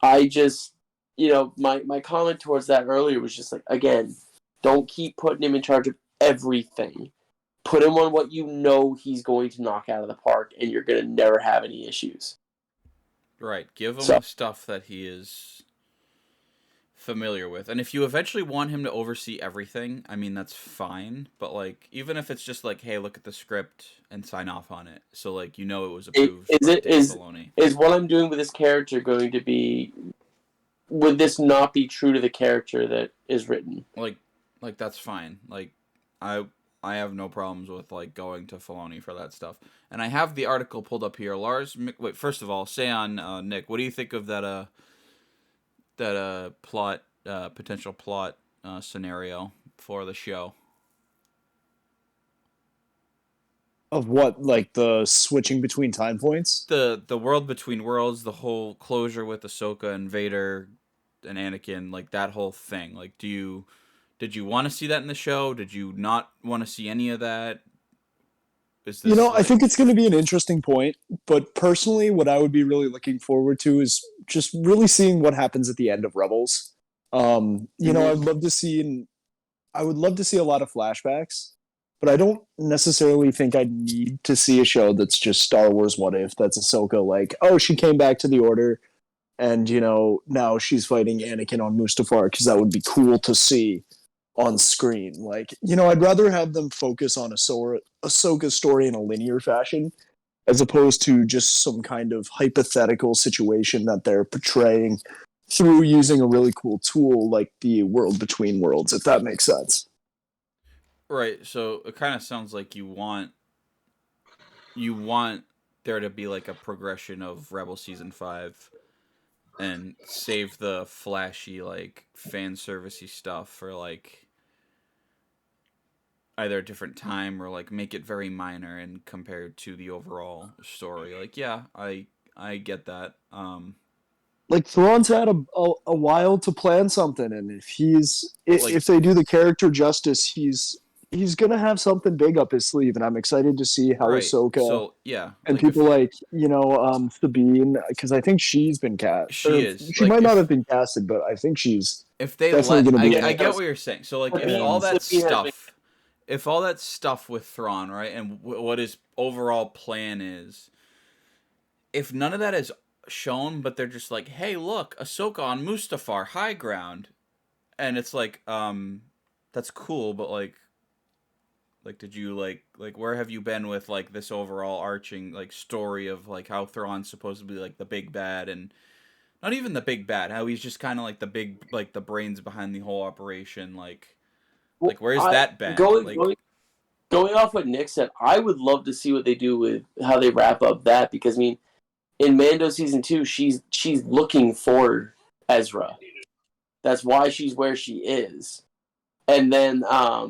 I just, my comment towards that earlier was just like, again, don't keep putting him in charge of everything. Put him on what you know he's going to knock out of the park, and you're going to never have any issues. Right. Give him stuff that he is familiar with. And if you eventually want him to oversee everything, I mean, that's fine. But, like, even if it's just like, hey, look at the script and sign off on it. So, like, it was approved by Dave Filoni. Is what I'm doing with this character going to be... Would this not be true to the character that is written? Like that's fine. Like, I have no problems with, like, going to Filoni for that stuff. And I have the article pulled up here. Wait, first of all, say on, Nick, what do you think of that plot, potential plot scenario for the show? Of what, like the switching between time points? The world between worlds, the whole closure with Ahsoka and Vader and Anakin, like that whole thing. Like, did you want to see that in the show? Did you not want to see any of that? I think it's going to be an interesting point, but personally, what I would be really looking forward to is just really seeing what happens at the end of Rebels. I'd love to see, I would love to see a lot of flashbacks, but I don't necessarily think I need to see a show that's just Star Wars What If, that's Ahsoka, like, oh, she came back to the Order, and, now she's fighting Anakin on Mustafar, because that would be cool to see on screen. Like, I'd rather have them focus on Ahsoka's story in a linear fashion, as opposed to just some kind of hypothetical situation that they're portraying through using a really cool tool like the world between worlds, if that makes sense. Right, so it kind of sounds like you want there to be like a progression of Rebel Season 5 and save the flashy, like, fan servicey stuff for, like, either a different time or, like, make it very minor and compared to the overall story. Like, yeah, I get that. Like, Thrawn's had a while to plan something, and if they do the character justice, he's gonna have something big up his sleeve, and I'm excited to see how Ahsoka and people like Sabine, because I think she's been cast. She might not have been casted, but I think she's definitely gonna be. I get what you're saying. So, like, if all that stuff with Thrawn, right, and what his overall plan is, if none of that is shown, but they're just like, hey, look, Ahsoka on Mustafar, high ground, and it's like, that's cool, but like, did you like where have you been with like this overall arching like story of like how Thrawn's supposed to be like the big bad, and not even the big bad, how he's just kind of like the big, like the brains behind the whole operation, like where's that been? Going off what Nick said, I would love to see what they do with how they wrap up that, because I mean, in Mando Season 2, she's looking for Ezra. That's why she's where she is. And then, I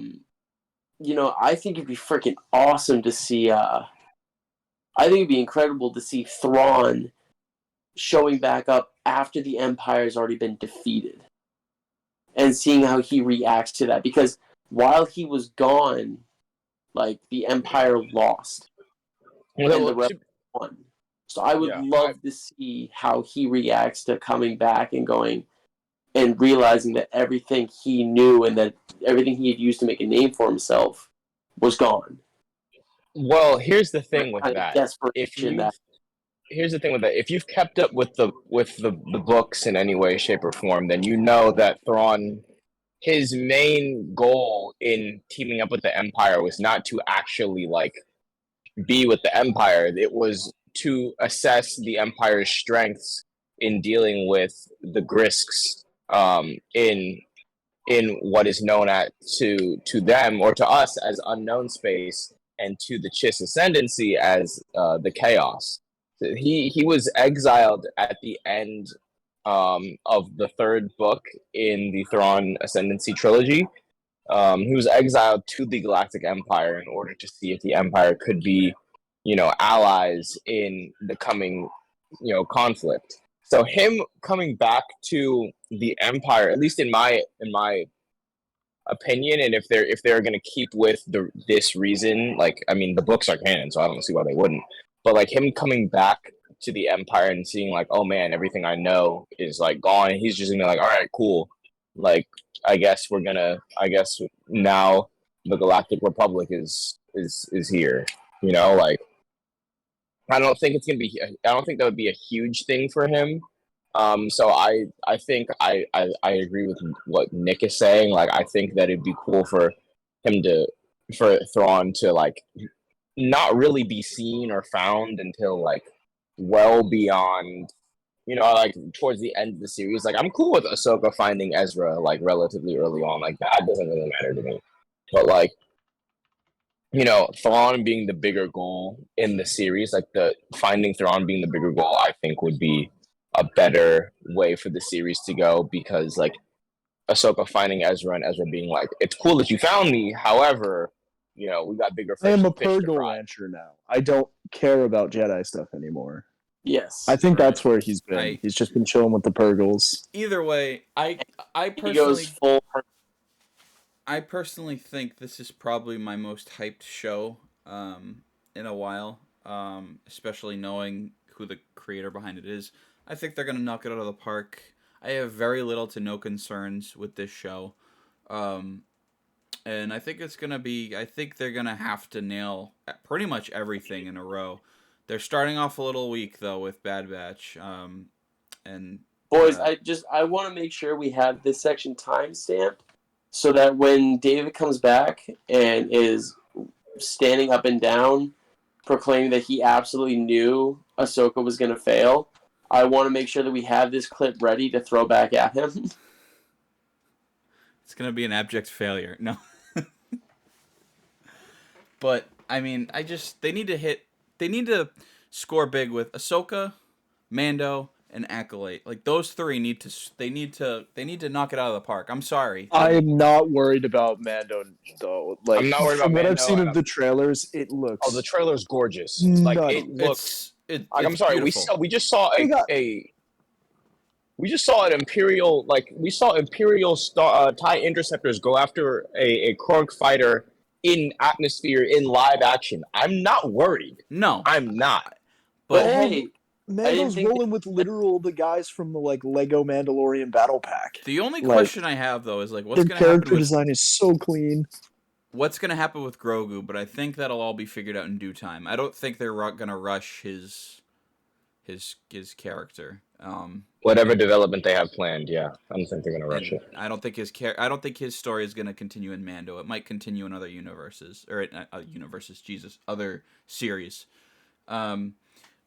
think it'd be freaking awesome to see, I think it'd be incredible to see Thrawn showing back up after the Empire's already been defeated. And seeing how he reacts to that. Because while he was gone like the Empire lost and the Rebels won. So I would love to see how he reacts to coming back and going and realizing that everything he knew and that everything he had used to make a name for himself was gone. Well, here's the thing with Kind of that. desperation that Here's the thing with that. If you've kept up with the books in any way, shape, or form, then you know that Thrawn, his main goal in teaming up with the Empire was not to actually like be with the Empire. It was to assess the Empire's strengths in dealing with the Grisks in what is known to them or to us as unknown space, and to the Chiss Ascendancy as the Chaos. So he was exiled at the end of the third book in the Thrawn Ascendancy trilogy. He was exiled to the Galactic Empire in order to see if the Empire could be, allies in the coming, conflict. So him coming back to the Empire, at least in my opinion, and if they're going to keep with this reason, like, I mean, the books are canon, so I don't see why they wouldn't. But like him coming back to the Empire and seeing like, oh man, everything I know is like gone, and he's just gonna be like, all right, cool. Like, I guess now the Galactic Republic is here. Like, I don't think that would be a huge thing for him. So I think I agree with what Nick is saying. Like, I think that it'd be cool for Thrawn to like not really be seen or found until like well beyond, like towards the end of the series. Like, I'm cool with Ahsoka finding Ezra like relatively early on. Like, that doesn't really matter to me. But like, Thrawn being the bigger goal in the series, like the finding Thrawn being the bigger goal, I think would be a better way for the series to go, because like Ahsoka finding Ezra and Ezra being like, it's cool that you found me, however, we got bigger fish. I am a Purgle Rancher now. I don't care about Jedi stuff anymore. Yes. I think that's where he's been. He's just been chilling with the Purgles. Either way, I personally... He goes full... I personally think this is probably my most hyped show in a while, especially knowing who the creator behind it is. I think they're going to knock it out of the park. I have very little to no concerns with this show. And I think it's going to be... I think they're going to have to nail pretty much everything in a row. They're starting off a little weak, though, with Bad Batch. And boys, I want to make sure we have this section timestamped so that when David comes back and is standing up and down, proclaiming that he absolutely knew Ahsoka was going to fail, I want to make sure that we have this clip ready to throw back at him. It's going to be an abject failure. No. But, I mean, they need to score big with Ahsoka, Mando, and Acolyte. Like, those three need to knock it out of the park. I'm sorry. I am not worried about Mando, though. Like, I'm not worried about from what Mando, I've seen of the trailers, it looks... Oh, the trailer's gorgeous. Nutty. Like, it looks... I'm sorry, beautiful. we just saw an Imperial, like, we saw Imperial TIE interceptors go after a Korg fighter in atmosphere in live action. I'm not worried. No. I'm not. But hey... Mando's rolling with the guys from the like Lego Mandalorian battle pack. The only question I have though is like, what's their going to happen character design is so clean. What's going to happen with Grogu? But I think that'll all be figured out in due time. I don't think they're going to rush his character. Whatever development they have planned, yeah, I don't think they're going to rush it. I don't think his story is going to continue in Mando. It might continue in other universes other series.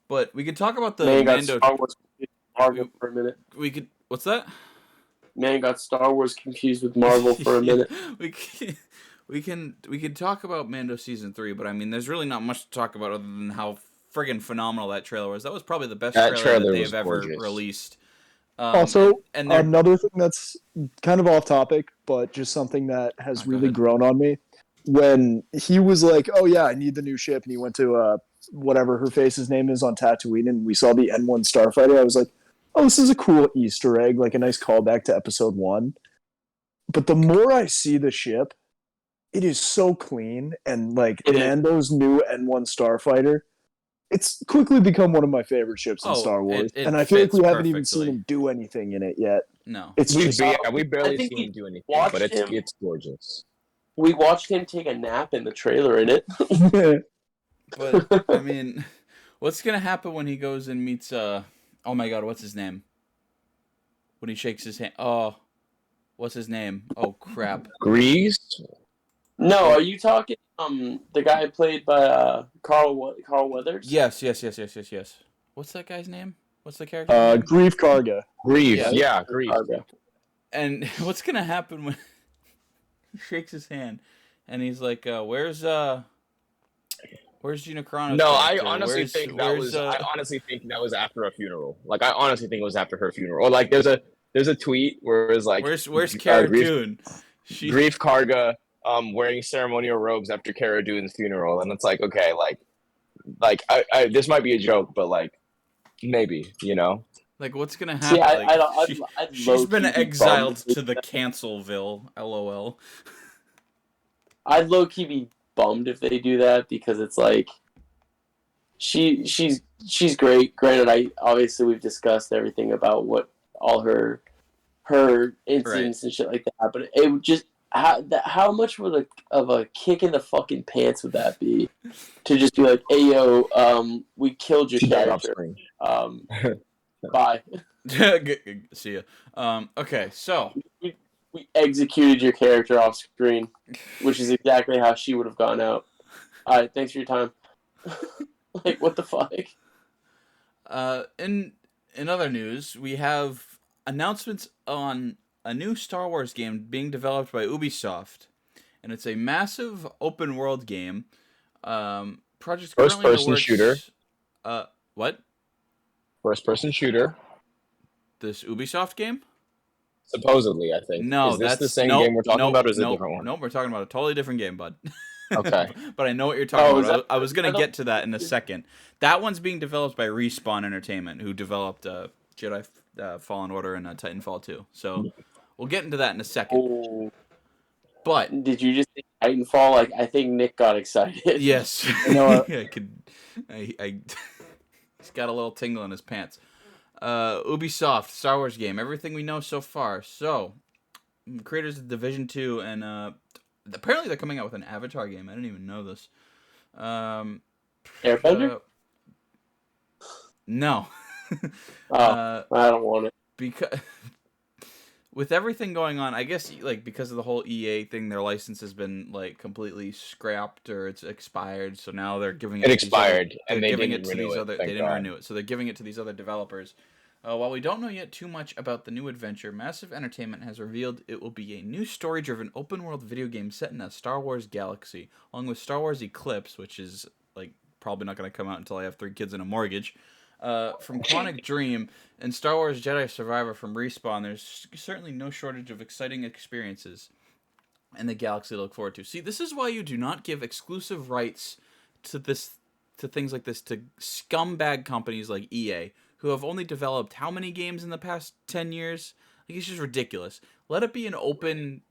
But we could talk about the Mando. Star Wars Marvel for a minute. We could. What's that? Man got Star Wars confused with Marvel for a minute. we can talk about Mando season 3, but I mean, there's really not much to talk about other than how friggin' phenomenal that trailer was. That was probably the best trailer that they've ever released. Also, another thing that's kind of off topic, but just something that has really grown on me. When he was like, "Oh yeah, I need the new ship," and he went to whatever her face's name is on Tatooine, and we saw the N1 starfighter, I was like, oh, this is a cool Easter egg, like a nice callback to episode 1. But the more I see the ship, it is so clean, and like It is. Mando's new N1 Starfighter, it's quickly become one of my favorite ships in Star Wars, it and I feel like we fits haven't even seen perfectly. him do anything in it yet. No. It's just we barely I think seen we him do anything, watched but him- it's gorgeous. We watched him take a nap in the trailer in it. But I mean, what's gonna happen when he goes and meets oh my god, what's his name? When he shakes his hand. Oh, what's his name? Oh crap. Grease? No, are you talking the guy played by Carl Weathers? Yes. What's that guy's name? What's the character's name? Grief Karga. Grease, Yeah. yeah, Grease. Karga. And what's gonna happen when he shakes his hand and he's like, where's Gina Carano's No, I character? honestly Where's- think that where's, was. I honestly think that was after a funeral. Like, I honestly think it was after her funeral. Or like, there's a tweet where it was like, where's Cara Grief, Dune? Grief Karga, wearing ceremonial robes after Cara Dune's funeral, and it's like, okay, like I this might be a joke, but like, maybe, you know. Like, what's gonna happen? See, Like, she's been low-key be exiled bummed. to the Cancelville. LOL. I'd low key be bummed if they do that because it's like she's great. Granted, obviously we've discussed everything about what all her incidents and shit like that, but it would just how much of a kick in the fucking pants would that be to just be like, hey yo, we killed your She died off character. screen. Bye. See ya. Okay, so We executed your character off screen, which is exactly how she would have gone out. All right, thanks for your time. Like, what the fuck? in other news, we have announcements on a new Star Wars game being developed by Ubisoft, and it's a massive open world game. Project First-person shooter. What? First-person shooter. This Ubisoft game? Supposedly, I think. No, is this that's the same game we're talking about, or is it a different one? Nope, we're talking about a totally different game, bud. Okay. But I know what you're talking about. That, I was going to get to that in a second. That one's being developed by Respawn Entertainment, who developed Jedi Fallen Order and Titanfall 2. So we'll get into that in a second. Oh, But did you just say Titanfall? Like, I think Nick got excited. yes, You know, I could. He's got a little tingle in his pants. Ubisoft Star Wars game, everything we know so far. So, creators of Division 2 and apparently they're coming out with an Avatar game. I didn't even know this. Airbender? No. I don't want it. Because with everything going on, I guess like because of the whole EA thing, their license has been like completely scrapped or it's expired. So now they're giving it. It expired, and they giving didn't it to renew these it. other. Thank They didn't God. renew it, so they're giving it to these other developers. While we don't know yet too much about the new adventure, Massive Entertainment has revealed it will be a new story-driven open-world video game set in a Star Wars galaxy, along with Star Wars Eclipse, which is like probably not going to come out until I have 3 kids and a mortgage. From Quantic Dream and Star Wars Jedi Survivor from Respawn, there's certainly no shortage of exciting experiences in the galaxy to look forward to. See, this is why you do not give exclusive rights to things like this to scumbag companies like EA, who have only developed how many games in the past 10 years? Like, it's just ridiculous. Let it be an open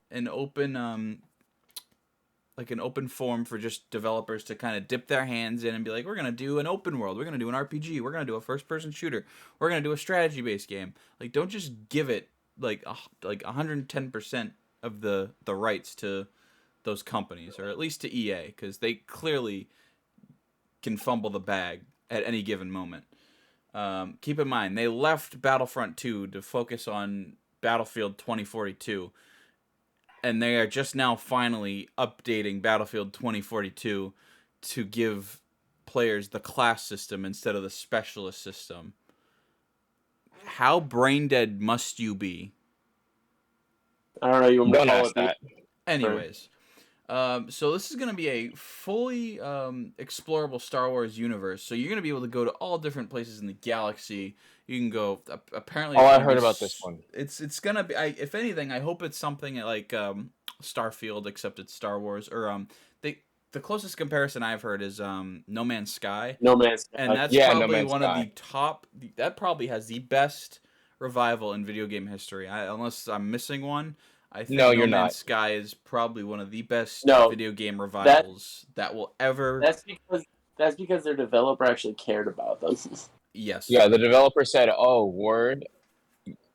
forum for just developers to kind of dip their hands in and be like, we're going to do an open world, we're going to do an RPG, we're going to do a first-person shooter, we're going to do a strategy-based game. Like, don't just give it like 110% of the rights to those companies, or at least to EA, because they clearly can fumble the bag at any given moment. Keep in mind, they left Battlefront 2 to focus on Battlefield 2042, and they are just now finally updating Battlefield 2042 to give players the class system instead of the specialist system. How brain dead must you be? I don't know. You want me to Don't call ask it that. Anyways, so this is going to be a fully explorable Star Wars universe. So you're going to be able to go to all different places in the galaxy. You can go. Apparently, Oh, I heard about this one. It's gonna be. If anything, I hope it's something like Starfield, except it's Star Wars. Or the closest comparison I've heard is No Man's Sky. No Man's Sky. And that's Yeah, No probably Man's one of Sky. the top. That probably has the best revival in video game history. Unless I'm missing one, I think No, No you're Man's not. Sky is probably one of the best No, video game revivals that will ever. That's because their developer actually cared about them. Yes. Yeah, the developer said, "Oh, word,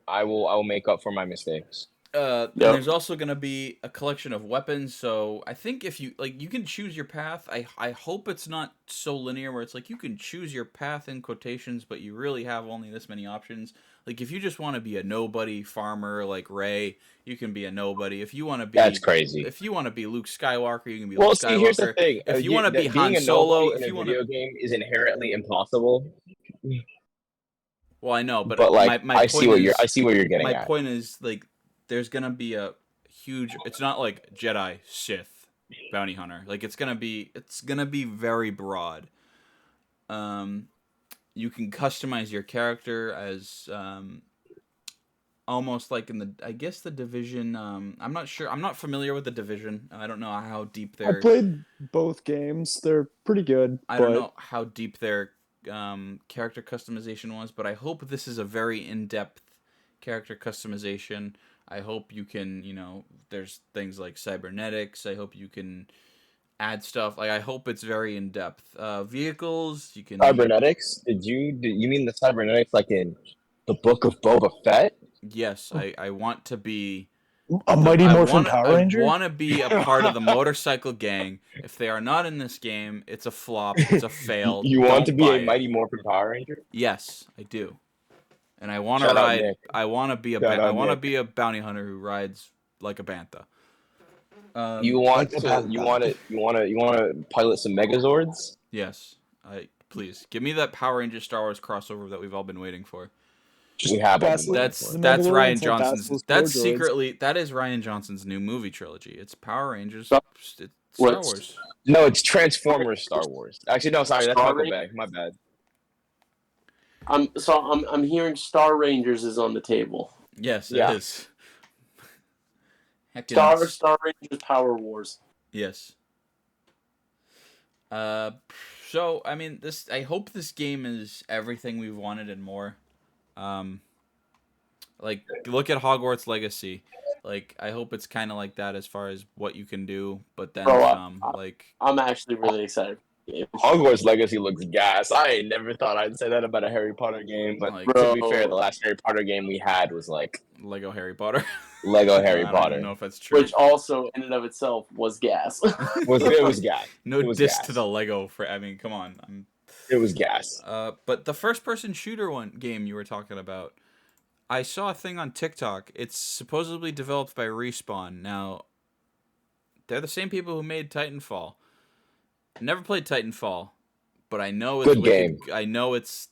I will make up for my mistakes." And Yep. there's also going to be a collection of weapons, so I think if you like, you can choose your path. I hope it's not so linear where it's like you can choose your path in quotations, but you really have only this many options. Like if you just want to be a nobody farmer like Ray, you can be a nobody. If you want to be That's crazy. If you want to be Luke Skywalker, you can be Well, Luke see, here's the Skywalker. thing: If you want to be being Han a Solo, nobody in if a you want to, video game is inherently impossible. well, I know, but like, my I point see what is, you're getting my at. point is like there's gonna be a huge. It's not like Jedi, Sith, bounty hunter. Like it's gonna be very broad. You can customize your character as almost like in the, I guess, the Division. I'm not sure. I'm not familiar with the Division. I don't know how deep I their. played both games. They're pretty good. I don't know how deep their character customization was, but I hope this is a very in-depth character customization. I hope you can, there's things like cybernetics. I hope you can add stuff. Like, I hope it's very in-depth. Vehicles, you can... Cybernetics? Did you mean the cybernetics like in the Book of Boba Fett? Yes, I want to be... A Mighty Morphin Power Ranger? I want to be a part of the motorcycle gang. If they are not in this game, it's a flop. It's a fail. You want to be buy a it. Mighty Morphin Power Ranger? Yes, I do. And I want to Shout out ride. Nick. I want to be a. Shout out I want to Nick. be a bounty hunter who rides like a bantha. You want like to pilot some Megazords? Yes, please give me that Power Rangers Star Wars crossover that we've all been waiting for. We have all been Basilisk- waiting That's for it. The that's Mandalorians Ryan have Johnson's. Basilisk That's War droids. secretly that is Ryan Johnson's new movie trilogy. It's Power Rangers. Star- Star What's- Wars. No, it's Transformers Star Wars. Actually, no, sorry, that's Star Michael Ranger? Bay. My bad. I'm hearing Star Rangers is on the table. Yes, Yeah. it is. Heckins. Star Rangers Power Wars. Yes. So I mean, I hope this game is everything we've wanted and more. Like look at Hogwarts Legacy. Like I hope it's kind of like that as far as what you can do, but then Bro, some. I'm actually really excited for the game. Hogwarts Legacy looks gas. I ain't never thought I'd say that about a Harry Potter game, but Like, to be bro. fair, the last Harry Potter game we had was like Lego Harry Potter. Lego Harry I Potter. don't know if that's true. Which also, in and of itself, was gas. It was gas. No it was diss gas. to the Lego. I mean, come on. It was gas. But the first-person shooter game you were talking about, I saw a thing on TikTok. It's supposedly developed by Respawn. Now, they're the same people who made Titanfall. Never played Titanfall, but I know it's Good game. I know it's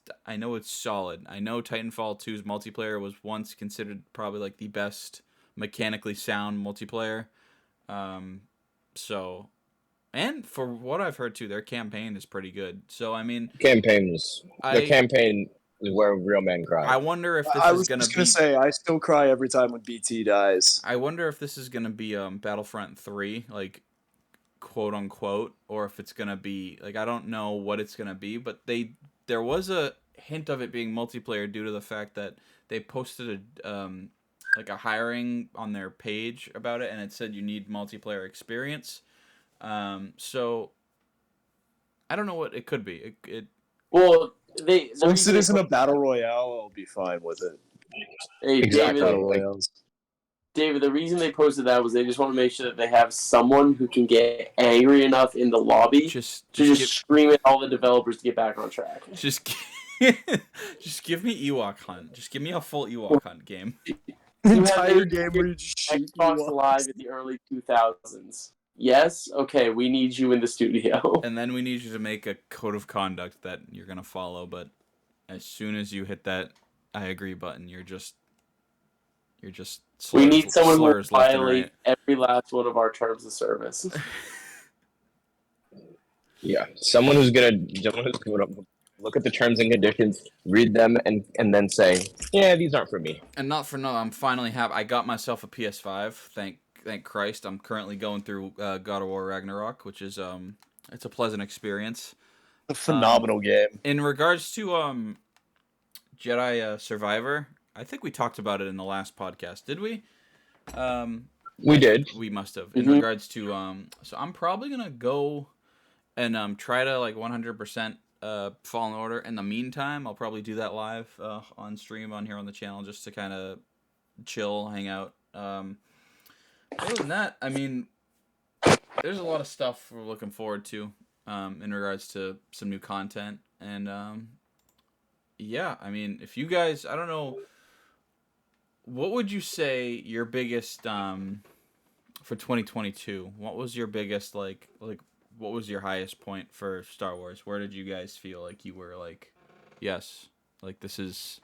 solid. I know Titanfall 2's multiplayer was once considered probably like the best mechanically sound multiplayer. So, and for what I've heard too, their campaign is pretty good. So I mean, The campaign is where real men cry. I wonder if this I is was gonna just be. gonna say, I still cry every time when BT dies. I wonder if this is gonna be Battlefront 3, like quote unquote, or if it's gonna be like I don't know what it's gonna be, but there was a hint of it being multiplayer due to the fact that they posted a hiring on their page about it, and it said you need multiplayer experience. So I don't know what it could be. Well, Since it isn't a battle royale, I'll be fine with it. Hey, Exactly. Battle royales. David, the reason they posted that was they just want to make sure that they have someone who can get angry enough in the lobby to just scream at all the developers to get back on track. Just give me Ewok Hunt. Just give me a full Ewok Hunt game. The You entire have game where you just shoot Xbox Ewoks. Live in the early 2000s. Yes? Okay, we need you in the studio. And then we need you to make a code of conduct that you're going to follow, but as soon as you hit that I agree button, you're just We need someone who will slurs left and violate right. every last one of our terms of service. Yeah, someone who's gonna look at the terms and conditions, read them, and then say, yeah, these aren't for me. And not for no, I'm finally happy. I got myself a PS5. Thank Christ. I'm currently going through God of War Ragnarok, which is it's a pleasant experience. A phenomenal game. In regards to Jedi Survivor, I think we talked about it in the last podcast. Did we? We did. We must have. In regards to so I'm probably gonna go and try to like 100% Fallen Order. In the meantime, I'll probably do that live on stream on here on the channel just to kind of chill, hang out. Other than that, I mean, there's a lot of stuff we're looking forward to in regards to some new content. And yeah, I mean, if you guys, I don't know, what would you say your biggest for 2022? What was your biggest like what was your highest point for Star Wars? Where did you guys feel like you were like, yes, like this is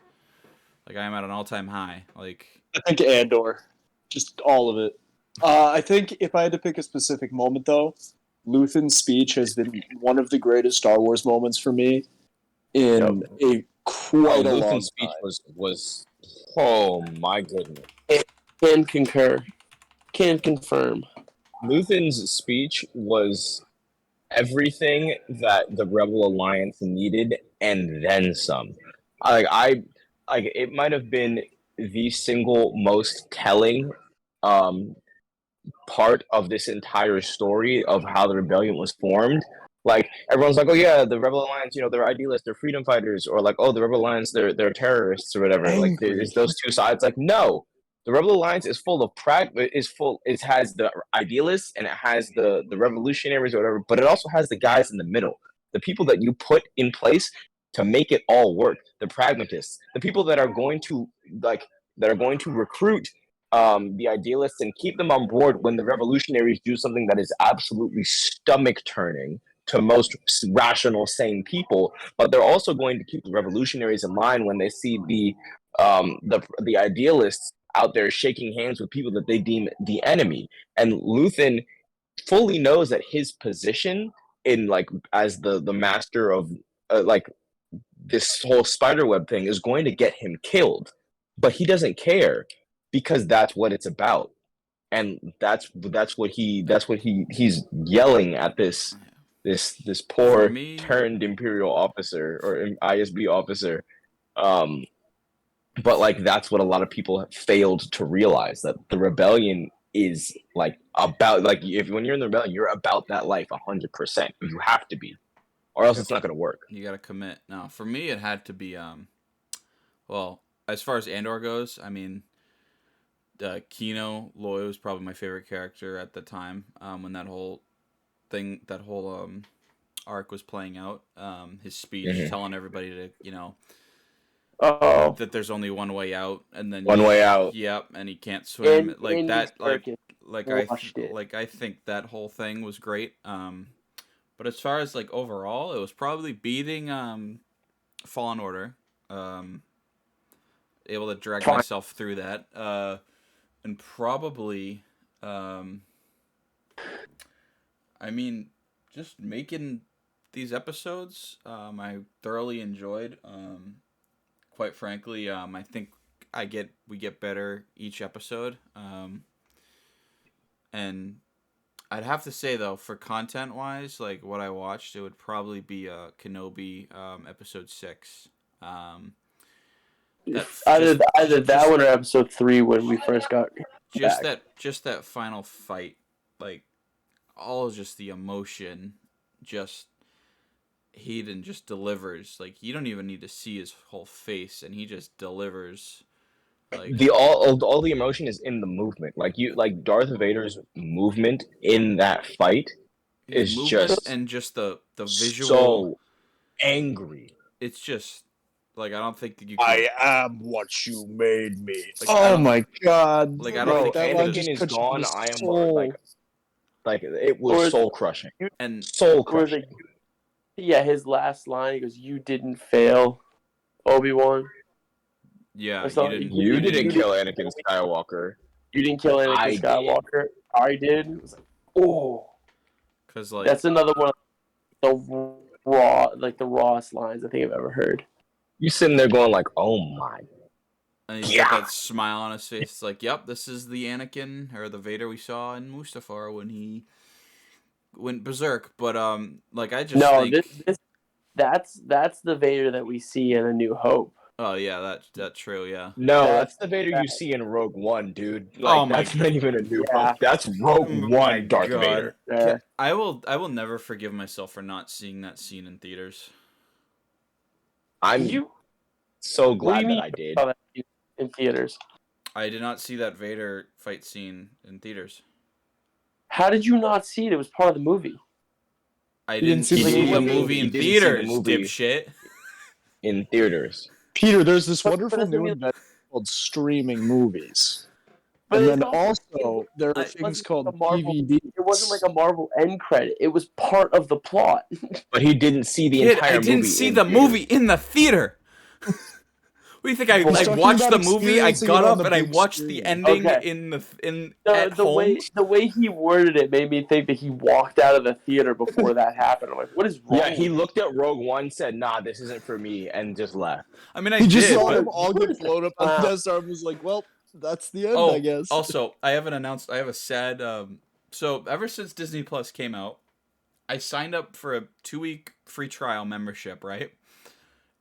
like I am at an all-time high. Like I think Andor, just all of it. I think if I had to pick a specific moment, though, Luthen's speech has been one of the greatest Star Wars moments for me in a quite a long Luthen's speech time. was oh my goodness. Can concur. Can confirm. Luthen's speech was everything that the Rebel Alliance needed and then some. It might have been the single most telling part of this entire story of how the rebellion was formed. Like everyone's like, oh yeah, the Rebel Alliance, they're idealists, they're freedom fighters, or like, oh, the Rebel Alliance, they're terrorists or whatever. Angry. Like there's those two sides. Like no, the Rebel Alliance is full of it has the idealists and it has the revolutionaries or whatever, but it also has the guys in the middle, the people that you put in place to make it all work, the pragmatists, the people that are going to recruit the idealists and keep them on board when the revolutionaries do something that is absolutely stomach turning to most rational, sane people. But they're also going to keep the revolutionaries in line when they see the idealists out there shaking hands with people that they deem the enemy. And Luthen fully knows that his position in like as the master of like this whole spiderweb thing is going to get him killed, but he doesn't care because that's what it's about, and that's what he's yelling at this poor turned Imperial officer or ISB officer. But like that's what a lot of people have failed to realize, that the rebellion is like about like if when you're in the rebellion, you're about that life 100%. You have to be, or else it's not going to work. You got to commit. No, for me, it had to be well, as far as Andor goes, I mean, Kino Loy was probably my favorite character at the time when that whole arc was playing out. His speech telling everybody to, that there's only one way out, and then one way out. Yep, and he can't swim. And like that. Like I think that whole thing was great. But as far as like overall, it was probably beating Fallen Order. Able to drag myself through that. And probably, I mean, just making these episodes, I thoroughly enjoyed. Quite frankly, I think we get better each episode. And I'd have to say though, for content wise, like what I watched, it would probably be Kenobi episode 6. Either that one or episode 3 when we first got back. that final fight, like all just the emotion, just Hayden just delivers. Like you don't even need to see his whole face, and he just delivers. Like all the emotion is in the movement. Like Darth Vader's movement in that fight is just and just the visual. So angry. It's just. Like I don't think you. I am what you made me. Like, oh my god! Like I don't think Anakin is gone. I am like it was soul crushing and soul crushing. Yeah, his last line, he goes, "You didn't fail, Obi-Wan." Yeah, you didn't kill Anakin Skywalker. You didn't kill Anakin Skywalker. I did. It was like, oh, because like that's another one of the rawest lines I think I've ever heard. You sitting there going like, "Oh my!" And he's got that smile on his face. It's like, "Yep, this is the Anakin or the Vader we saw in Mustafar when he went berserk." But like I just think that's the Vader that we see in A New Hope. Oh yeah, that's true. Yeah. No, That's that's the Vader you see in Rogue One, dude. Oh Like, my that's not even a new Yeah. Hope. That's Rogue My One Darth God. Vader. I will never forgive myself for not seeing that scene in theaters. I'm You. so What do glad you that mean I did. saw that in theaters? I did not see that Vader fight scene in theaters. How did you not see it? It was part of the movie. I didn't didn't see the see the movie? movie He in didn't see the theaters, movie. dipshit. In theaters. Peter, there's this But wonderful doesn't new mean- invention called streaming movies. But And it's then also, there are I- things wasn't called a Marvel- DVDs. It wasn't like a Marvel end credit. It was part of the plot. But he didn't see the Kid, entire I movie. didn't see in the theaters. movie in the theater. What do you think? I He's talking watched about the movie. I experiencing got it on up the and I big watched screen. the ending Okay. at home. The way he worded it made me think that he walked out of the theater before that happened. I'm like, what is wrong? Yeah, he looked at Rogue One, said, "Nah, this isn't for me," and just left. I mean, I He just did. saw But, them all get blown up on the Death Star and was like, well, that's the end, I guess. also, I haven't announced. I have a sad. So ever since Disney Plus came out, I signed up for a 2-week free trial membership, right?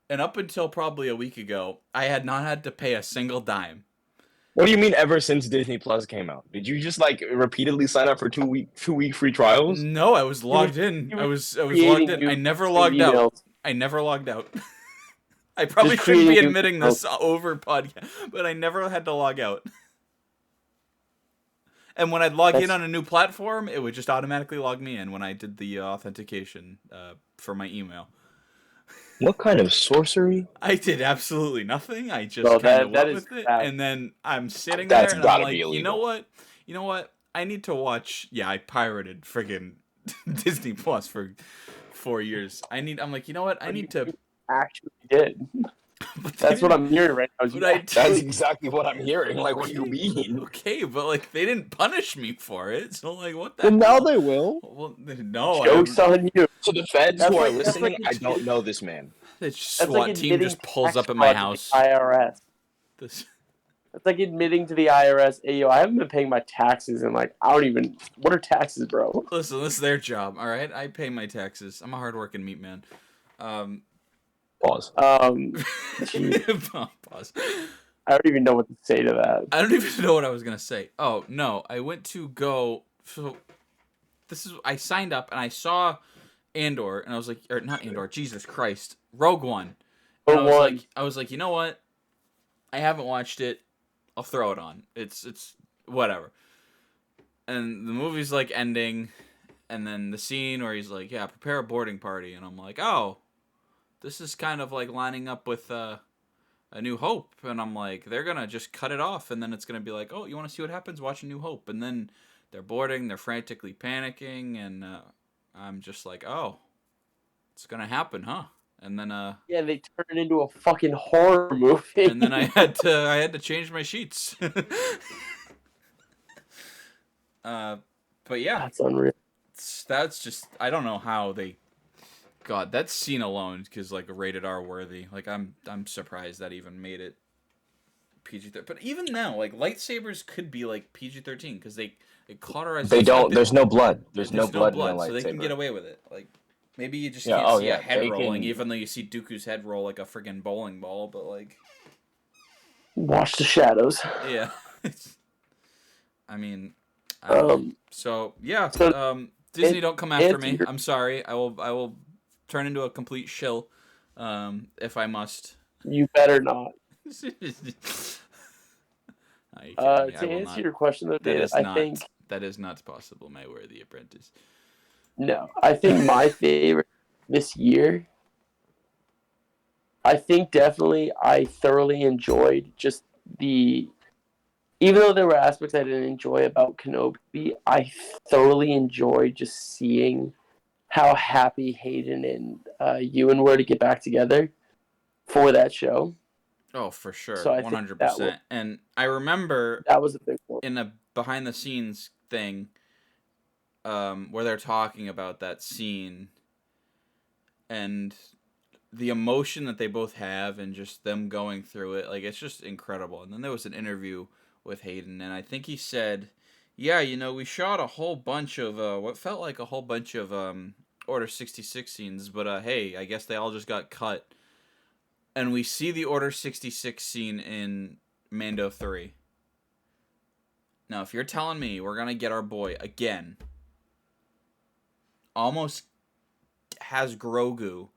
And up until probably a week ago, I had not had to pay a single dime. What do you mean? Ever since Disney Plus came out, did you just like repeatedly sign up for 2 week free trials? No, I was logged in. he I was was logged in. creating I new never logged out. emails. I never logged out. I probably Just shouldn't be creating new admitting emails. this over podcast, but I never had to log out. And when I'd log in on a new platform, it would just automatically log me in when I did the authentication for my email. What kind of sorcery? I did absolutely nothing. I just Well, kind of that went is with it, bad. and then I'm sitting That's there and I'm gotta like, be you know illegal. what? You know what? I need to watch. Yeah, I pirated friggin' Disney Plus for 4 years. I'm like, you know what? I need to. Actually did. But they That's what didn't- I'm hearing right now. is But you I actually- That's exactly what I'm hearing. Like, what do you mean? Okay, but like they didn't punish me for it, so like what the Well, now hell? they will. Well, no, Joke's on you. To the feds That's who are like- that's listening, like I don't know this man. the That's SWAT like team just admitting pulls tax up at my fraud to house. the IRS. This- That's like admitting to the IRS, hey, yo, I haven't been paying my taxes and like I don't even. What are taxes, bro? Listen, this is their job, all right? I pay my taxes. I'm a hardworking meat man. Pause. Pause. I don't even know what to say to that. I don't even know what I was gonna say. Oh no, I went to go. So I signed up and I saw Andor and I was like, or not Andor, Jesus Christ, Rogue One. And I was like, you know what? I haven't watched it. I'll throw it on. It's whatever. And the movie's like ending, and then the scene where he's like, yeah, prepare a boarding party, and I'm like, oh, this is kind of like lining up with A New Hope, and I'm like, they're gonna just cut it off, and then it's gonna be like, oh, you want to see what happens? Watch A New Hope, and then they're boarding, they're frantically panicking, and I'm just like, oh, it's gonna happen, huh? And then Yeah, they turn it into a fucking horror movie. and then I had to change my sheets. But yeah, That's unreal. that's just I don't know how they. God, that scene alone is like rated R worthy. Like I'm surprised that even made it PG-13. But even now, like lightsabers could be like PG-13 because they cauterize. They don't. There's no blood. There's no blood in a lightsaber. so they can get away with it. Like maybe you just Yeah, can't oh, see yeah, a head they rolling, can- even though you see Dooku's head roll like a friggin' bowling ball. But like, Watch the shadows. yeah, I mean, so yeah, Disney, don't come after me. I'm sorry. I will turn into a complete shill, if I must. You better not. No, you kidding me. To I will answer not. your question though, That David, is I not. think That is not possible, my worthy apprentice. no. I think my favorite this year. I think definitely I thoroughly enjoyed just the. Even though there were aspects I didn't enjoy about Kenobi, I thoroughly enjoyed just seeing how happy Hayden and Ewan were to get back together for that show. Oh, for sure, So I think 100%. And I remember That was a big one. in a behind the scenes thing, where they're talking about that scene, and the emotion that they both have, and just them going through it, like it's just incredible. And then there was an interview with Hayden, and I think he said, "Yeah, we shot a whole bunch of what felt like a whole bunch of Order 66 scenes, but hey, I guess they all just got cut." and we see the Order 66 scene in Mando 3. Now, if you're telling me we're going to get our boy again, almost has Grogu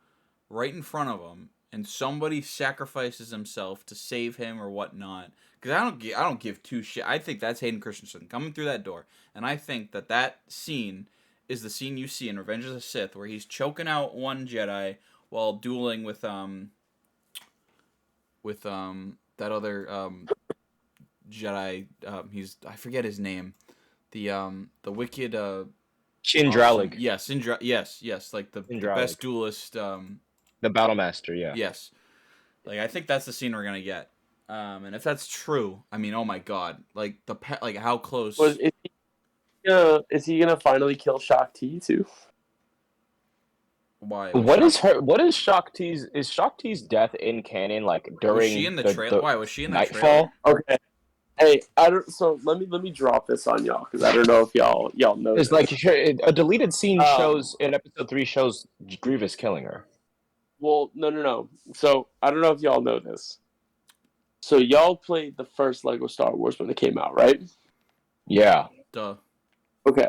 right in front of him, and somebody sacrifices himself to save him or whatnot, because I don't give two shit. I think that's Hayden Christensen coming through that door, and I think that scene is the scene you see in Revenge of the Sith, where he's choking out one Jedi while dueling with that other Jedi. I forget his name. The wicked Shindralig. Awesome, yes, like the best duelist. The Battle Master, yeah. Yes, like I think that's the scene we're gonna get. And if that's true, I mean, oh my god, like how close? Is he gonna finally kill Shaak Ti too? Why? What is Shaak Ti's death in canon like during? Was she in the trailer? Why was she in the Nightfall? trailer? Okay. Hey, I don't. So let me drop this on y'all because I don't know if y'all know. It's this. like a deleted scene shows in episode 3 shows Grievous killing her. Well, no. So I don't know if y'all know this. So y'all played the first Lego Star Wars when it came out, right? Yeah. Duh. Okay.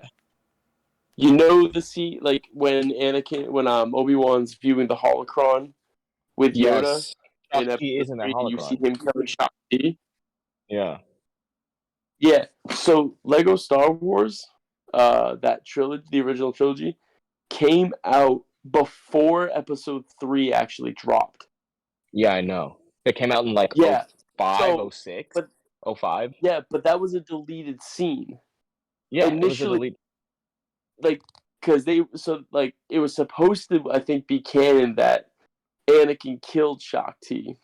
You know the scene, like when Obi-Wan's viewing the holocron with Yoda. Yes. Shaak Ti is in that holocron. You see him killing Shaak Ti. Yeah. Yeah. So Lego Star Wars, that trilogy, the original trilogy, came out before Episode 3 actually dropped. Yeah, I know. It came out in like 05, 06, 05. Yeah, but that was a deleted scene. Yeah, initially, it was a deleted. Like, because it was supposed to, I think, be canon that Anakin killed Shaak Ti.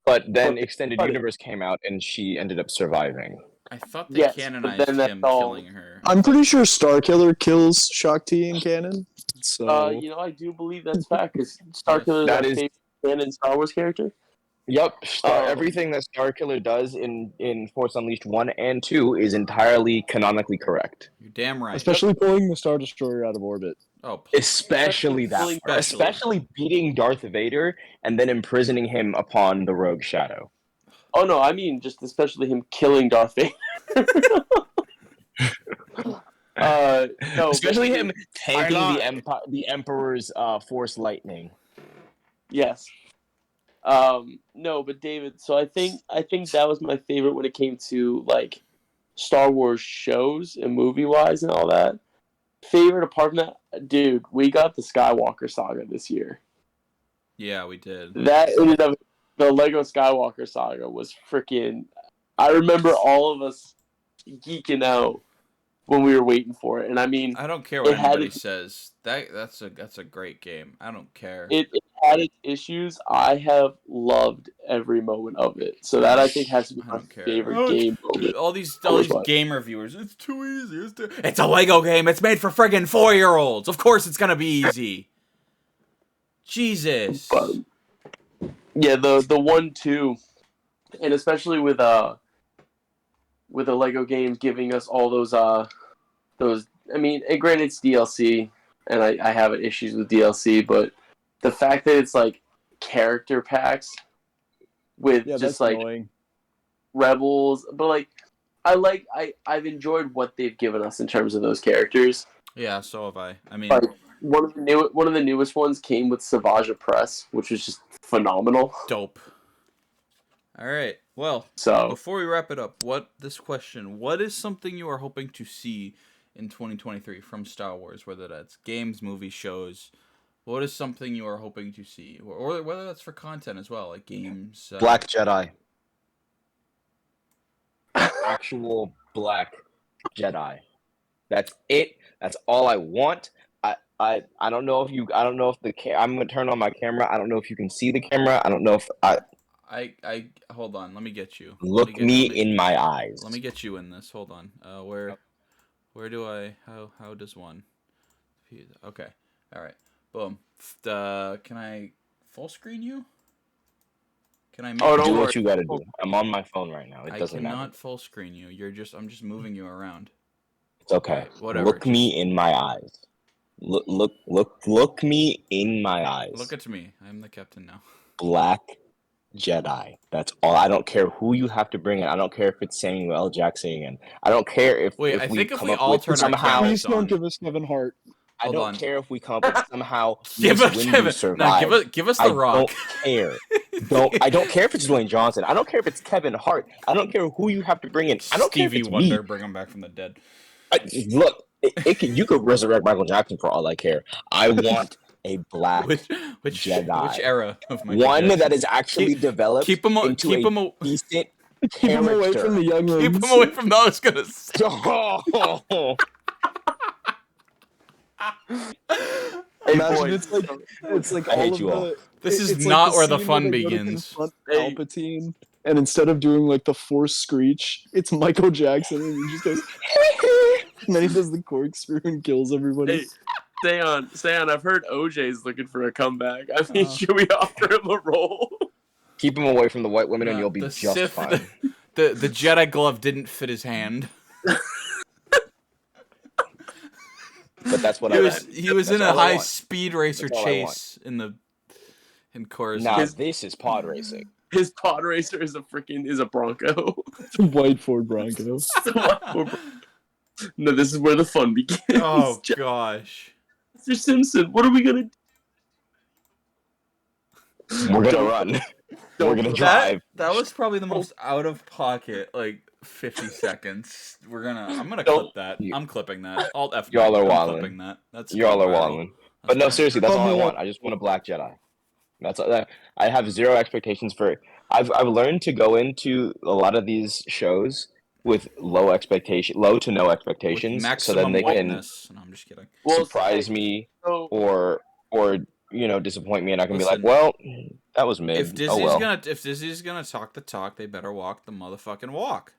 But then Extended Universe came out and she ended up surviving. I thought they canonized him killing her. I'm pretty sure Starkiller kills Shaak Ti in canon. So I do believe that's fact because Starkiller is my favorite canon Star Wars character. Yep, everything that Starkiller does in Force Unleashed 1 and 2 is entirely canonically correct. You're damn right. Especially pulling the Star Destroyer out of orbit. Oh, especially that part. Especially beating Darth Vader and then imprisoning him upon the Rogue Shadow. Oh no, I mean just especially him killing Darth Vader. No, especially him tanking the Emperor's Force lightning. Yes. No, but David, so I think that was my favorite when it came to like Star Wars shows and movie wise and all that. Favorite apart from that, dude, we got the Skywalker saga this year. Yeah, we did. That ended up the Lego Skywalker saga was freaking. I remember all of us geeking out when we were waiting for it, and I mean, I don't care what anybody says. That's a great game. I don't care. It had its issues. I have loved every moment of it. So that I think has to be my favorite game moment. All these game reviewers. It's too easy. It's a Lego game. It's made for friggin' 4-year-olds. Of course it's gonna be easy. Jesus. But, yeah, the 1-2, and especially with the Lego games giving us all those. I mean, and granted it's DLC, and I have issues with DLC, but the fact that it's like character packs with just like annoying. Rebels, but like I've enjoyed what they've given us in terms of those characters. Yeah, so have I. I mean, like, one of the newest ones came with Savage Press, which was just phenomenal. Dope. All right. Well, before we wrap it up, what is something you are hoping to see in 2023 from Star Wars, whether that's games, movies, shows? What is something you are hoping to see, or whether that's for content as well, like games? Black Jedi. Actual Black Jedi. That's it. That's all I want. I don't know if I'm gonna turn on my camera. I don't know if you can see the camera. I don't know if I hold on. Let me get you. Look me in my eyes. Let me get you in this. Hold on. Where do I? How does one? Okay. All right. Boom. Can I full screen you? Can I? Do what you gotta do. I'm on my phone right now. It doesn't matter. I cannot full screen you. I'm just moving you around. It's okay. Right, whatever. Look me in my eyes. Look me in my eyes. Look at me. I'm the captain now. Black Jedi. That's all. I don't care who you have to bring in. I don't care if it's Samuel L. Jackson. I don't care if Wait, I we think if come we up all with turn our somehow. cameras Please don't on. give us Kevin Hart. I Hold don't on. care if we come up with somehow Give Mace us Windu Kevin. No, survived. give us I the Rock. don't care. I don't care if it's Dwayne Johnson. I don't care if it's Kevin Hart. I don't care who you have to bring in. I don't care if Stevie it's Wonder, me. bring him back from the dead. Look, you could resurrect Michael Jackson for all I care. I want a black Which Jedi. era of Michael One Jackson? that is actually developed into a decent Keep him away from the younglings. Keep him away from those. Gonna say. Hey, Imagine boys, it's like I all hate of you all. the. This is it's not like where the scene fun they go to begins. confront Hey. Palpatine, and instead of doing like the Force screech, it's Michael Jackson, and he just goes, and then he does the corkscrew and kills everybody. Hey, Sayon, I've heard OJ's looking for a comeback. I mean, should we offer him a role? Keep him away from the white women, and you'll be the just Sith, fine. The Jedi glove didn't fit his hand. But that's what He was in a high speed racer That's all I want. chase in Coruscant. Now this is pod racing. His pod racer is a Bronco. It's a white Ford Bronco. No, this is where the fun begins. Oh gosh. Mr. Simpson, what are we gonna do? We're gonna run. We're gonna drive. That was probably the most out of pocket, like 50 seconds. I'm gonna clip that. I'm clipping that. Alt F. Y'all are I'm wildin'. clipping that. That's Y'all are viral. wilding. But no, That's seriously, that's all I Thumbnail. want. I just want a black Jedi. That's I have zero expectations for it. I've learned to go into a lot of these shows with low to no with expectations, so maximum then they can whiteness. No, I'm just kidding. surprise me or disappoint me, and I can be like, Listen, well, that was mid. If Disney's well. gonna talk the talk, they better walk the motherfucking walk.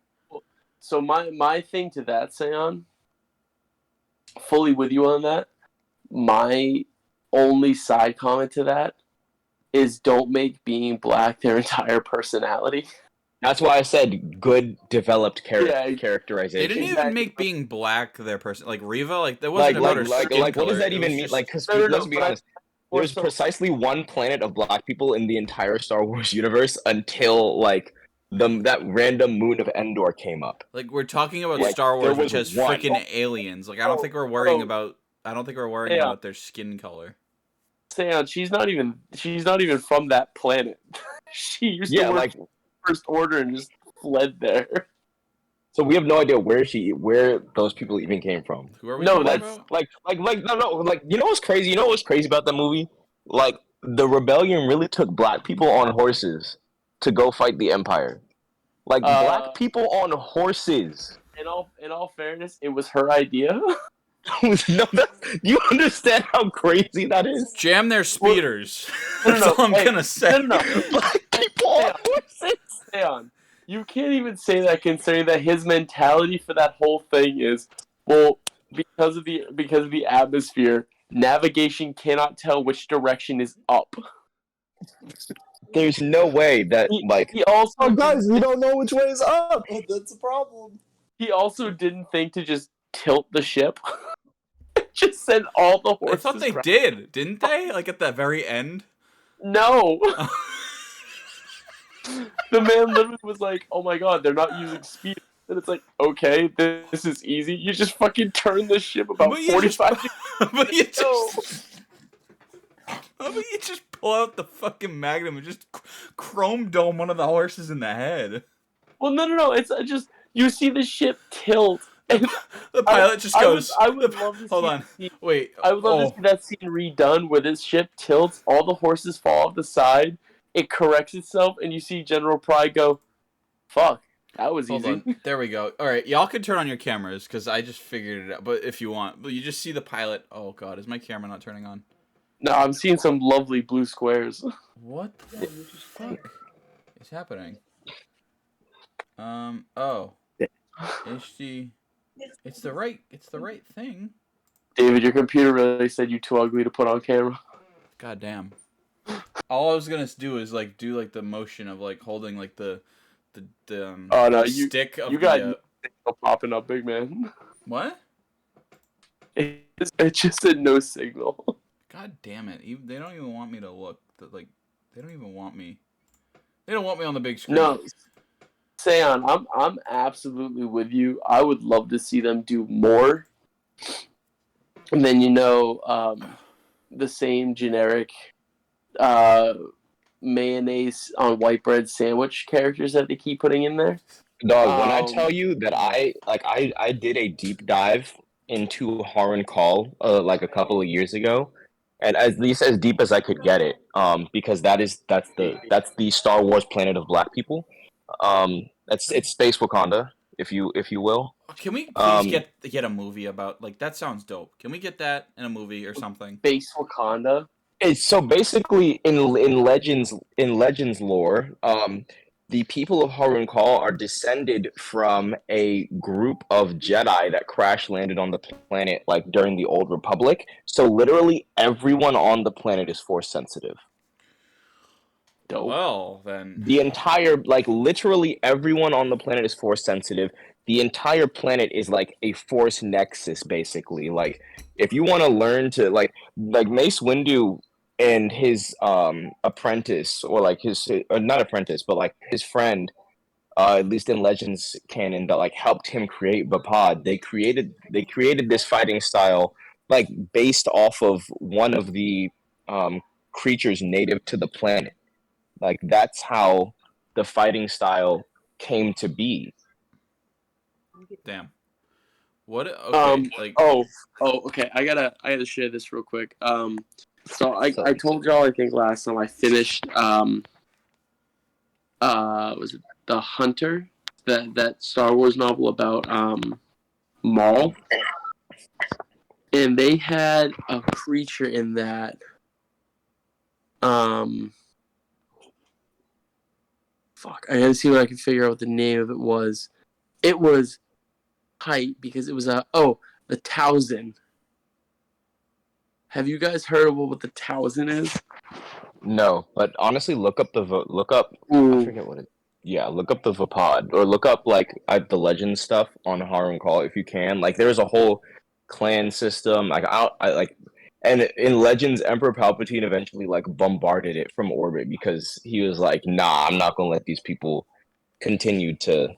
So my thing to that, Sayon, fully with you on that. My only side comment to that is don't make being black their entire personality. That's why I said good developed They characterization. didn't even make being black their person. Like Reva, like that wasn't about her skin what color. does that It even was mean? just- Like, because No, let's be honest, there's precisely one planet of black people in the entire Star Wars universe until like that random moon of Endor came up. Like we're talking about Like, Star there Wars, which was has one. freaking aliens. Like I don't think we're worrying about. I don't think we're worrying about their skin color. Sayon, she's not even from that planet. She used to work for First Order and just fled there. So we have no idea where those people even came from. Who are we No, talking that's about? Like you know what's crazy? You know what's crazy about the movie? Like the rebellion really took black people on horses to go fight the Empire. Like black people on horses. In all fairness, it was her idea. You understand how crazy that is? Jam their speeders. No, That's all I'm gonna say. No. Black people on horses. Stay on. You can't even say that considering that his mentality for that whole thing is, well, because of the atmosphere, navigation cannot tell which direction is up. There's no way that he also Oh, guys, we don't know which way is up. That's a problem. He also didn't think to just tilt the ship. Just send all the horses. I thought they did, didn't they? Like at the very end. No. The man literally was like, "Oh my god, they're not using speed." And it's like, okay, this is easy. You just fucking turn the ship about 45 But you just pull out the fucking Magnum and just chrome dome one of the horses in the head. Well, no. It's just you see the ship tilt. And the pilot just goes. I would love to hold on. Wait. I would love to see that scene redone where this ship tilts, all the horses fall off the side, it corrects itself, and you see General Pry go, "Fuck, that was easy." Hold on. There we go. All right, y'all can turn on your cameras because I just figured it out. But if you want, but you just see the pilot. Oh god, is my camera not turning on? No, I'm seeing some lovely blue squares. What the fuck is happening? Oh, HD. It's the right thing. David, your computer really said you're too ugly to put on camera. God damn. All I was gonna do is like do like the motion of like holding like the stick of you got no signal popping up, big man. What? It just said no signal. God damn it! They don't even want me to look. They don't even want me They don't want me on the big screen. No, Seon, I'm absolutely with you. I would love to see them do more. And then the same generic mayonnaise on white bread sandwich characters that they keep putting in there. Dog, when I tell you that I did a deep dive into Harren Call like a couple of years ago, and at least as deep as I could get it, because that's the Star Wars planet of black people. It's space Wakanda, if you will. Can we please get a movie about like that? Sounds dope. Can we get that in a movie or something? Space Wakanda. It's so basically in Legends lore, the people of Harun Call are descended from a group of Jedi that crash landed on the planet like during the Old Republic. So literally everyone on the planet is force sensitive. Dope. Well, then The entire literally everyone on the planet is force sensitive. The entire planet is like a force nexus, basically. Like if you want to learn to like Mace Windu and his apprentice, or like his or not apprentice, but like his friend, at least in Legends canon, that like helped him create Vapad. They created this fighting style like based off of one of the creatures native to the planet. Like that's how the fighting style came to be. damn. What? Okay, okay. I gotta share this real quick. So I told y'all I think last time I finished was it The Hunter, that Star Wars novel about Maul, and they had a creature in that fuck, I gotta see what I can figure out what the name of it was. It was tight because it was the Towson. Have you guys heard of what the Towson is? No, but honestly, look up. Ooh. I forget what it. Yeah, look up the Vapod, or look up the Legends stuff on Harem Call if you can. Like, there's a whole clan system. And in Legends, Emperor Palpatine eventually like bombarded it from orbit because he was like, "Nah, I'm not gonna let these people continue to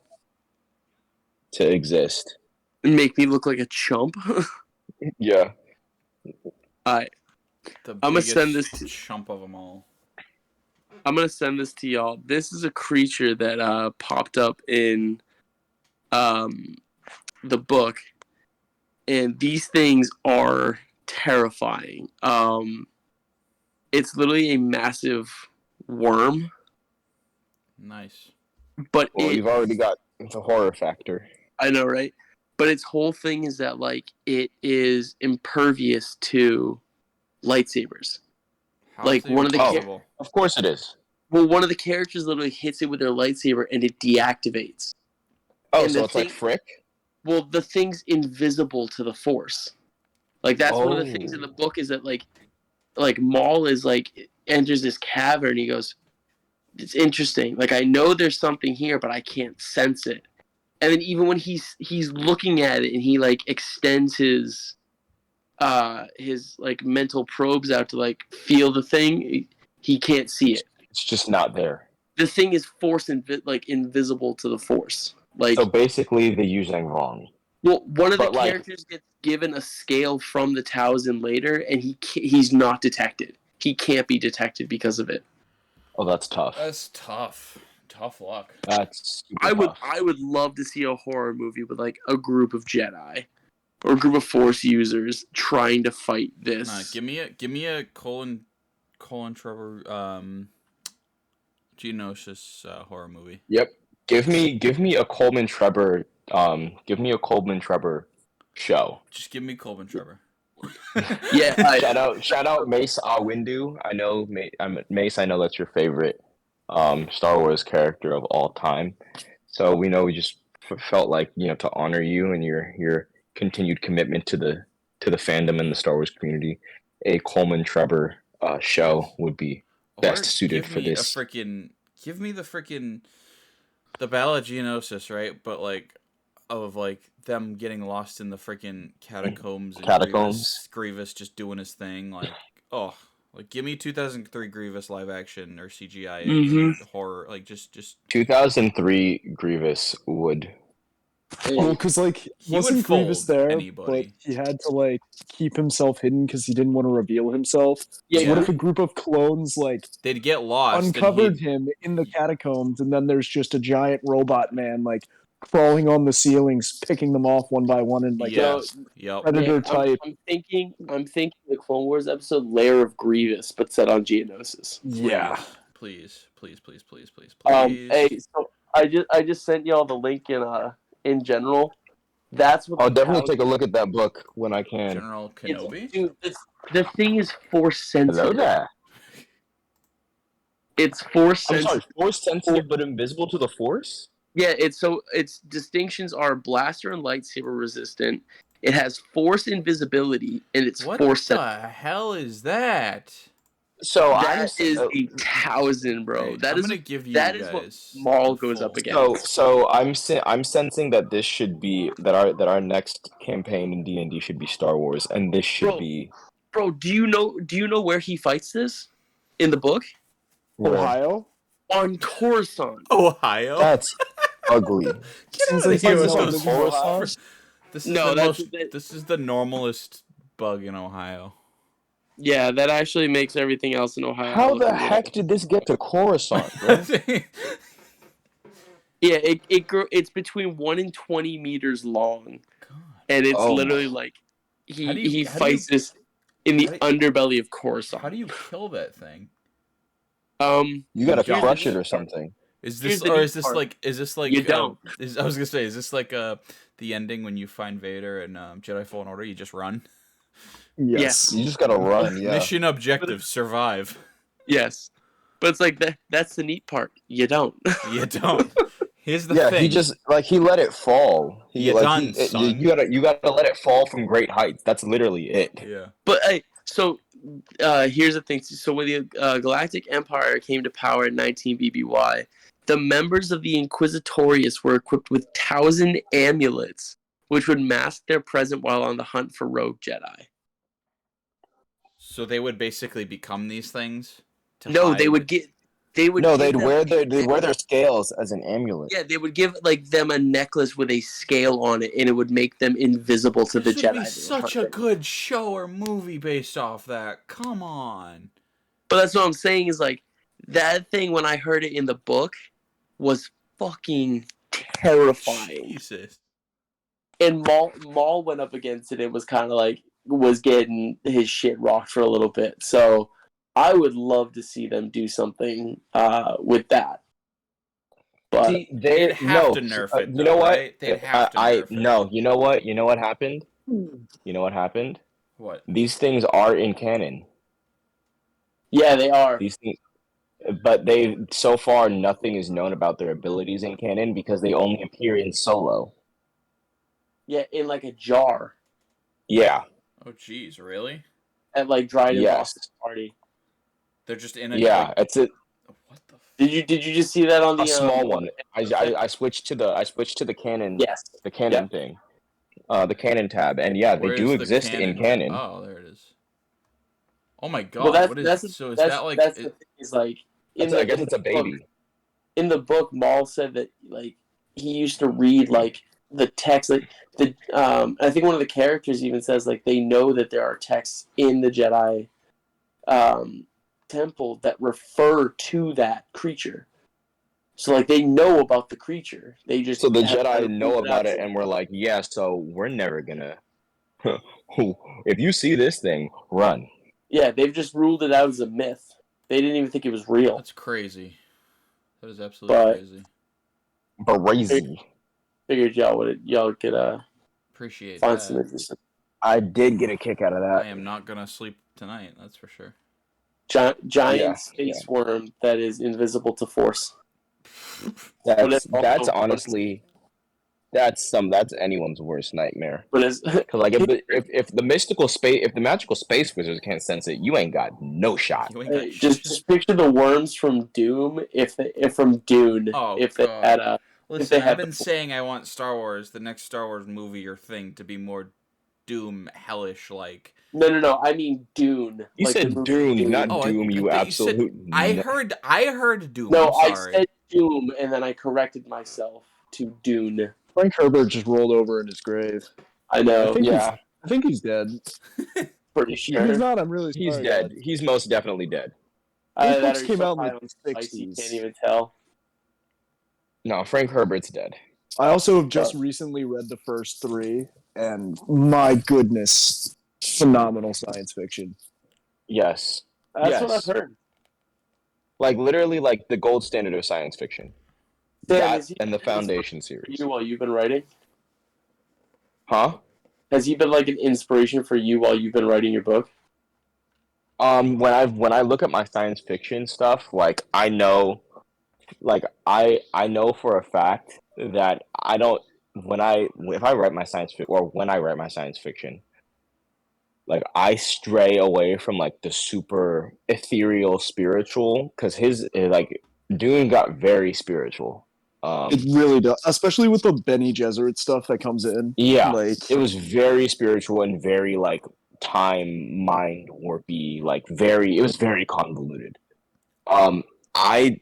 exist." Make me look like a chump. Yeah. the I'm gonna send this chump of them all. I'm gonna send this to y'all. This is a creature that popped up in the book, and these things are terrifying. It's literally a massive worm. Nice. But you've already got the horror factor. I know, right? But its whole thing is that like it is impervious to lightsabers. One of the of course it is. Well, one of the characters literally hits it with their lightsaber and it deactivates. Oh, and so it's like Frick? Well, the thing's invisible to the Force. Like that's one of the things in the book is that like Maul is like enters this cavern. He goes, "It's interesting. Like I know there's something here, but I can't sense it." And then even when he's looking at it and he like extends his like mental probes out to like feel the thing, he can't see it. It's just not there. The thing is invisible to the Force. Like so basically, they use Zhang wrong. Well, one of the characters gets given a scale from the Towson later, and he's not detected. He can't be detected because of it. Oh, that's tough. That's tough. Tough luck. That's I would love to see a horror movie with like a group of Jedi or a group of Force users trying to fight this. Nah, give me a Colin Trevor Geonosis horror movie. Yep. Give me a Coleman Trevor show. Just give me Coleman Trevor. Yeah. Shout out Mace Windu. I know Mace. I know that's your favorite Star Wars character of all time. So we just felt like to honor you and your continued commitment to the fandom and the Star Wars community. A Coleman Trevor show would be best suited for this. Give me the Battle of Geonosis, right? But like of like them getting lost in the freaking catacombs and Grievous just doing his thing. Like, oh, Like, give me 2003 Grievous live action or CGI horror. Like, just 2003 Grievous would. Well, because like He would wasn't Grievous fold there, anybody. but he had to like keep himself hidden because he didn't want to reveal himself. Yeah, So what if a group of clones like they'd get lost. uncovered him in the catacombs, and then there's just a giant robot man like crawling on the ceilings, picking them off one by one, and like Yep. Predator Nick, type. I'm thinking the Clone Wars episode Lair of Grievous, but set on Geonosis. Yeah. Please. Hey, so I just sent y'all the link in general. That's what I'll definitely take a look at that book when I can. General Kenobi. Dude, the thing is force sensitive. Hello there. It's force I'm sensitive. sorry, force sensitive but invisible to the force? Yeah, its distinctions are blaster and lightsaber resistant. It has force invisibility, and it's What force the sensitive. hell is that? So That is 1,000, bro. Hey, That I'm is gonna give you that is guys what Maul the goes full- up against. So I'm sensing that this should be that our next campaign in D&D should be Star Wars, and this should be. Bro, do you know where he fights this in the book? Ohio. On Coruscant. Ohio. That's ugly. Get out like of here with no, those living Ohio? This is No, This is the normalest bug in Ohio. Yeah, that actually makes everything else in Ohio. How look the weird. heck did this get to Coruscant, bro? Yeah, it's between 1 and 20 meters long, and it's literally like he fights this in the underbelly of Coruscant. How do you kill that thing? You gotta don't. crush it or something. Is Here's this the or neat is this part. like You don't. I was gonna say, is this like the ending when you find Vader and Jedi Fallen Order? You just run. Yes. You just gotta run, yeah. Mission objective: survive. Yes, but it's like that's the neat part. You don't. You don't. Here's the Yeah, thing. he let it fall. You gotta let it fall from great heights. That's literally it. Yeah. But here's the thing. So when the Galactic Empire came to power in 19 BBY, the members of the Inquisitorius were equipped with 1,000 amulets, which would mask their presence while on the hunt for rogue Jedi. So they would basically become these things. They'd wear their scales as an amulet. Yeah, they would give them a necklace with a scale on it, and it would make them invisible to the Jedi. Be such a good show or movie based off that. Come on. But that's what I'm saying is like that thing when I heard it in the book was fucking terrifying. Jesus. And Maul went up against it. It was kind of like was getting his shit rocked for a little bit. So I would love to see them do something with that. But they'd have to nerf it. You know what? Right? They'd have to nerf it. No. You know what? You know what happened? You know what happened? What? These things are in canon. Yeah, they are. These things, but so far nothing is known about their abilities in canon because they only appear in Solo. Yeah, in like a jar. Yeah. Oh, jeez, really? At like Dryden Yes. Boston's party. They're just in a it's it. What the? Did you just see that on the A small one. I switched to the canon. Yes. The canon thing. The canon tab, and yeah, they do exist in canon. Oh, there it is. Oh my god! Well, What is it? So is that like? That's the thing. Is like I guess it's a baby. In the book, Maul said that like he used to read like the text, like the I think one of the characters even says like they know that there are texts in the Jedi temple that refer to that creature. So like they know about the creature. They just so the Jedi know about it, and we're like, yeah. So we're never gonna. If you see this thing, run. Yeah, they've just ruled it out as a myth. They didn't even think it was real. That's crazy. That is absolutely crazy. Crazy. Figured y'all could appreciate find that. some interesting. I did get a kick out of that. I am not gonna sleep tonight. That's for sure. Giant space worm that is invisible to force. That's honestly. That's anyone's worst nightmare. Because like if the magical space wizards can't sense it, you ain't got no shot. Just picture the worms from Doom if from Dune. Oh, if they had a. Listen, I've been saying I want the next Star Wars movie or thing to be more Doom hellish like. No. I mean Dune. You like said Dune, not Doom. You absolute. I heard Doom. No, I'm sorry. I said Doom, and then I corrected myself to Dune. Frank Herbert just rolled over in his grave. I know. I think he's dead. Pretty If sure. he's not, I'm really sorry. He's dead. Dad. He's most definitely dead. These That books are came out in subtitles the spicy, 60s. Can't even tell. No, Frank Herbert's dead. I also have just recently read the first 3, and my goodness, phenomenal science fiction. Yes. That's what I've heard. Like literally, like the gold standard of science fiction. Dan, That and the Foundation series. You while you've been writing? Huh? Has he been like an inspiration for you while you've been writing your book? When I look at my science fiction stuff, like I know for a fact that I don't if I write my science fiction or when I write my science fiction, like I stray away from like the super ethereal spiritual because his like Dune got very spiritual. It really does, especially with the Bene Gesserit stuff that comes in. Yeah, like it was very spiritual and very like time mind warpy, like it was very convoluted. I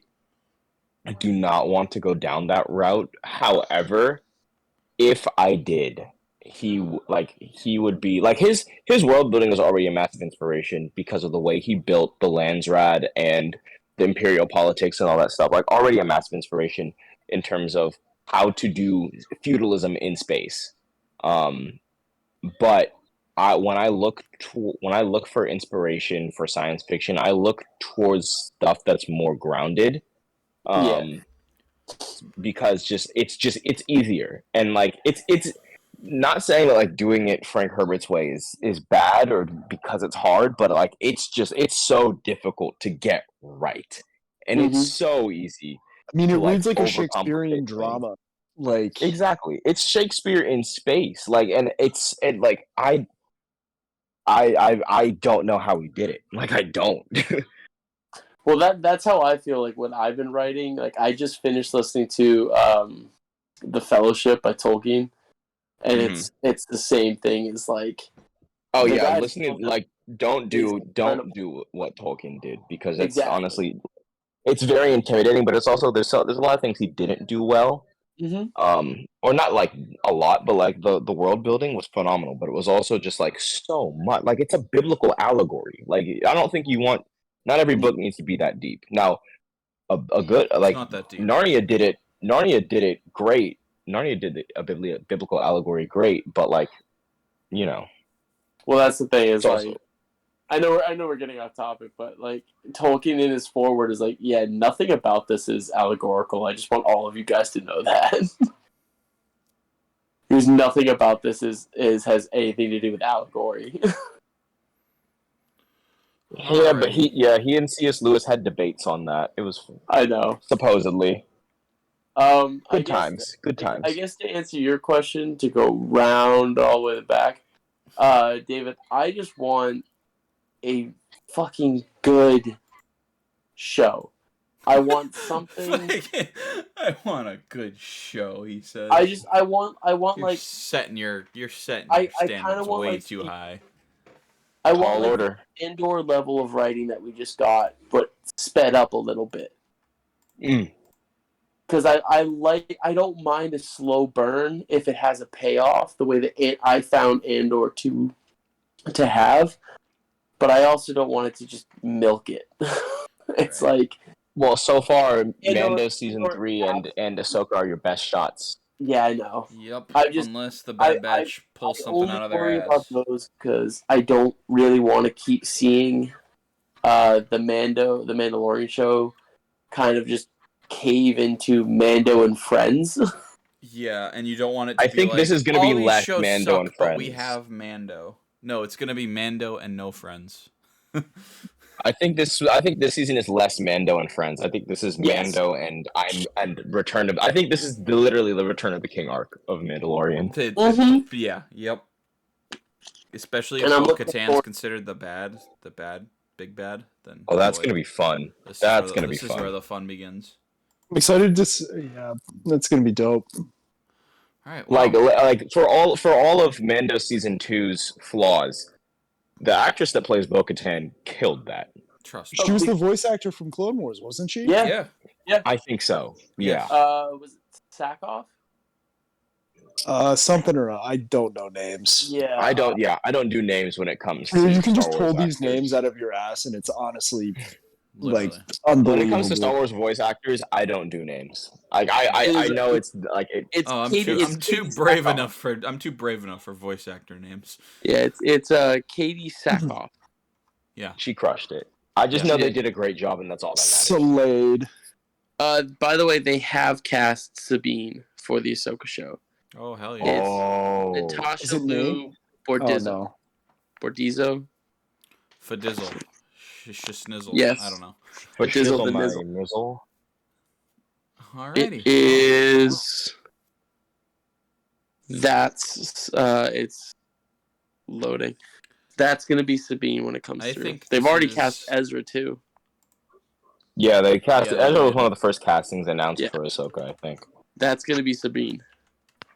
do not want to go down that route. However, if I did, he would be like his world building was already a massive inspiration because of the way he built the Landsrad and the imperial politics and all that stuff. Like already a massive inspiration in terms of how to do feudalism in space. But when I look for inspiration for science fiction, I look towards stuff that's more grounded. Because it's easier and like it's not saying that like doing it Frank Herbert's way is bad or because it's hard, but like it's so difficult to get right, and it's so easy. I mean, it to, reads like a overcomplicate Shakespearean things. drama. Like Exactly, it's Shakespeare in space. Like, and like I don't know how he did it. Like I don't. Well, that's how I feel like when I've been writing. Like I just finished listening to The Fellowship by Tolkien, and it's the same thing. It's like Listening like don't do what Tolkien did because it's honestly it's very intimidating. But it's also there's a lot of things he didn't do well. Or not like a lot, but like the world building was phenomenal. But it was also just like so much. Like it's a biblical allegory. Like I don't think you want. Not every book needs to be that deep. Now, a good like not that deep. Narnia did it. Narnia did it great. Narnia did a biblical allegory great, but like, you know. Well, that's the thing is also, like, I know we're getting off topic, but like Tolkien in his foreword is like, yeah, nothing about this is allegorical. I just want all of you guys to know that. There's nothing about this has anything to do with allegory. Yeah, but he and C.S. Lewis had debates on that. It was I know. Supposedly. Good times. I guess to answer your question, to go round all the way back, David, I just want a fucking good show. I want something. I want a good show. He says. I want you're like setting your standards way like, too high. I want like the Andor level of writing that we just got, but sped up a little bit. Because I don't mind a slow burn if it has a payoff, the way that I found Andor to have. But I also don't want it to just milk it. It's like, well, so far Mando season 3 and Ahsoka are your best shots. Yeah, I know. Yep. Unless the Bad Batch pulls something out of their ass. About those because I don't really want to keep seeing the Mandalorian show kind of just cave into Mando and Friends. Yeah, and you don't want it to I be think like, this is going to be less Mando suck, and Friends. But we have Mando. No, it's going to be Mando and no Friends. I think this season is less Mando and Friends. I think this is Mando and Return of. I think this is literally the Return of the King arc of Mandalorian. Yeah. Yep. Especially if Bo-Katan's considered the big bad. Then that's gonna be fun. This is where the fun begins. I'm excited to. Yeah, that's gonna be dope. All All right. Well, Like for all of Mando season 2's flaws, the actress that plays Bo-Katan killed that. trust She me. was the voice actor from Clone Wars, wasn't she? Yeah. Yeah. I think so. Yes. Yeah. Was it Sackhoff? Something or I don't know names. Yeah. I don't do names when it comes Dude, to you can Star just Wars pull these actors. names out of your ass, and it's honestly like Literally. unbelievable. When it comes to Star Wars voice actors, I don't do names. Like I know it's like it, It's Oh, I'm Katie. too Katie brave Sackhoff. I'm too brave enough for voice actor names. Yeah, it's Katie Sackhoff. Yeah. she crushed it. I just Yeah. know they did a great job, and that's all that matters. Slade. By the way, they have cast Sabine for the Ahsoka show. Oh hell It's yeah. Oh, Is Natasha it Lou Oh Bordizzo. no. Bordizzo. Fadizzle. Snizzle. Yes. I don't know. for Dizzle shizzle the my nizzle. nizzle. Alrighty. It is. That's it's loading. That's gonna be Sabine when it comes I through. think They've this already is- cast Ezra too. Yeah, they cast Yeah, they Ezra was did. one of the first castings announced Yeah. for Ahsoka, I think. That's gonna be Sabine.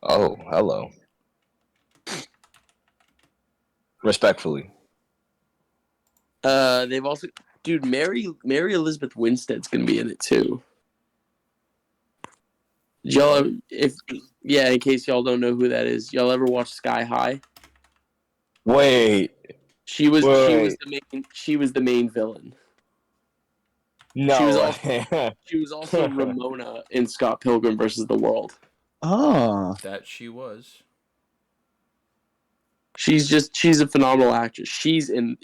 Oh, hello. Respectfully. They've also, dude, Mary Elizabeth Winstead's gonna be in it too. Y'all, in case y'all don't know who that is, y'all ever watch Sky High? Wait. She was Wait. the main villain. No. She was also she was also Ramona in Scott Pilgrim versus the World. Ah. That she was. She's a phenomenal actress. She's in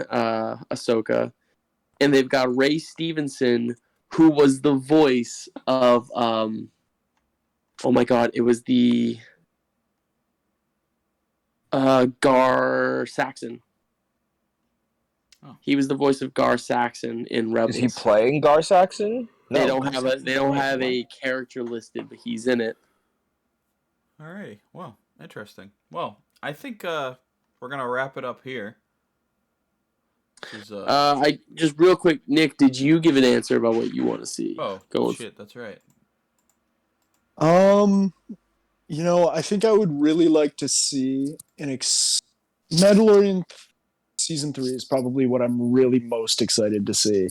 Ahsoka, and they've got Ray Stevenson, who was the voice of oh my god, it was the Gar Saxon. Oh. He was the voice of Gar Saxon in Rebels. Is he playing Gar Saxon? They No. don't have a character listed, but he's in it. Alrighty. Well, interesting. Well, I think we're gonna wrap it up here. This is, I just real quick, Nick, did you give an answer about what you want to see? oh shit, that's right. I think I would really like to see Mandalorian season 3 is probably what I'm really most excited to see.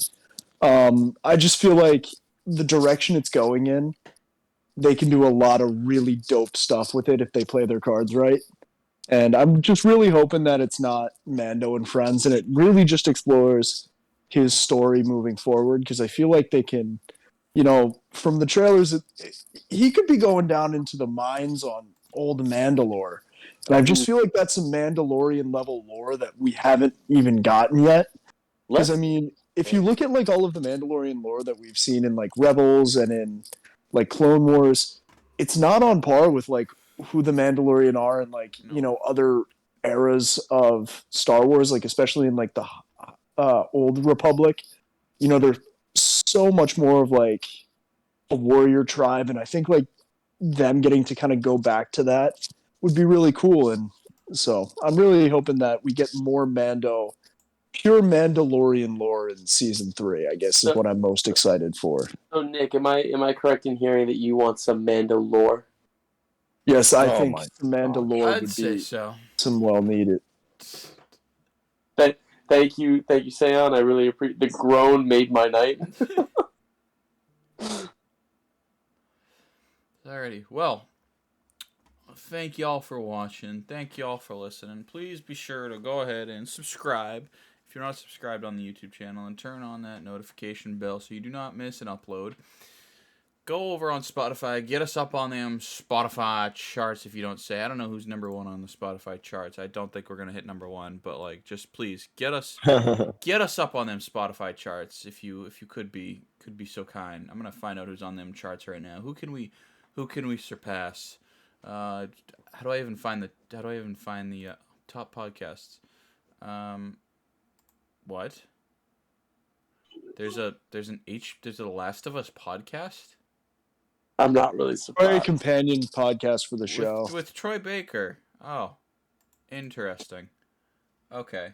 I just feel like the direction it's going in, they can do a lot of really dope stuff with it if they play their cards right. And I'm just really hoping that it's not Mando and friends, and it really just explores his story moving forward, because I feel like they can, from the trailers, he could be going down into the mines on old Mandalore. And I just feel like that's some Mandalorian level lore that we haven't even gotten yet. Because, I mean, if you look at, like, all of the Mandalorian lore that we've seen in, like, Rebels and in, like, Clone Wars, it's not on par with, like, who the Mandalorian are in, like, other eras of Star Wars, like, especially in, like, the Old Republic. They're so much more of, like, a warrior tribe, and I think, like, them getting to kind of go back to that would be really cool. And so I'm really hoping that we get more pure Mandalorian lore in season 3, I guess, is what I'm most excited for. So Nick, am I correct in hearing that you want some Mando lore? Yes, I think Mandalore I'd would say be so. some well needed. Thank you, Seon. I really appreciate the groan made my night. Alrighty. Well, thank y'all for watching. Thank y'all for listening. Please be sure to go ahead and subscribe if you're not subscribed on the YouTube channel, and turn on that notification bell so you do not miss an upload. Go over on Spotify. Get us up on them Spotify charts if you don't say. I don't know who's number 1 on the Spotify charts. I don't think we're going to hit number 1, but like, just please get us up on them Spotify charts if you could be so kind. I'm going to find out who's on them charts right now. Who can we surpass? How do I even find the top podcasts? What? There's a Last of Us podcast? I'm not really Or a surprised. companion podcast for the show. With Troy Baker. Oh, interesting. Okay.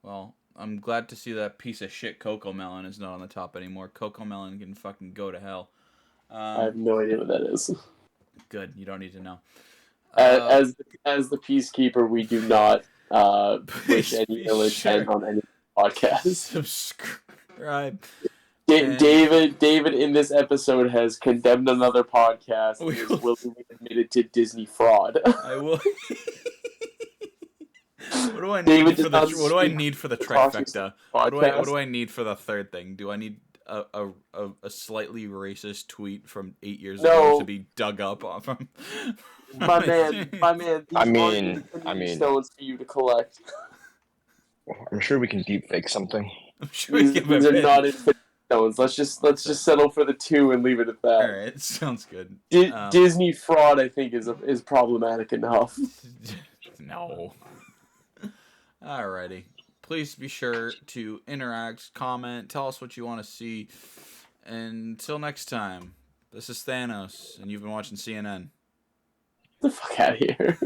Well, I'm glad to see that piece of shit Coco Melon is not on the top anymore. Coco Melon can fucking go to hell. I have no idea what that is. Good. You don't need to know. As the peacekeeper, we do not wish any ill intent on any podcast. Subscribe. David in this episode has condemned another podcast and is willingly admitted to Disney fraud. I will. What do I need for the trifecta? What do I need for the third thing? Do I need a slightly racist tweet from 8 years ago to be dug up off from? My man. I mean, stones for you to collect. I'm sure we can deep fake something. I'm sure these are not infinite stones. Let's just settle for the 2 and leave it at that. All right, sounds good. Disney fraud, I think, is problematic enough. No. Alrighty. Please be sure to interact, comment, tell us what you want to see. Until next time, this is Thanos, and you've been watching CNN. Get the fuck out of here.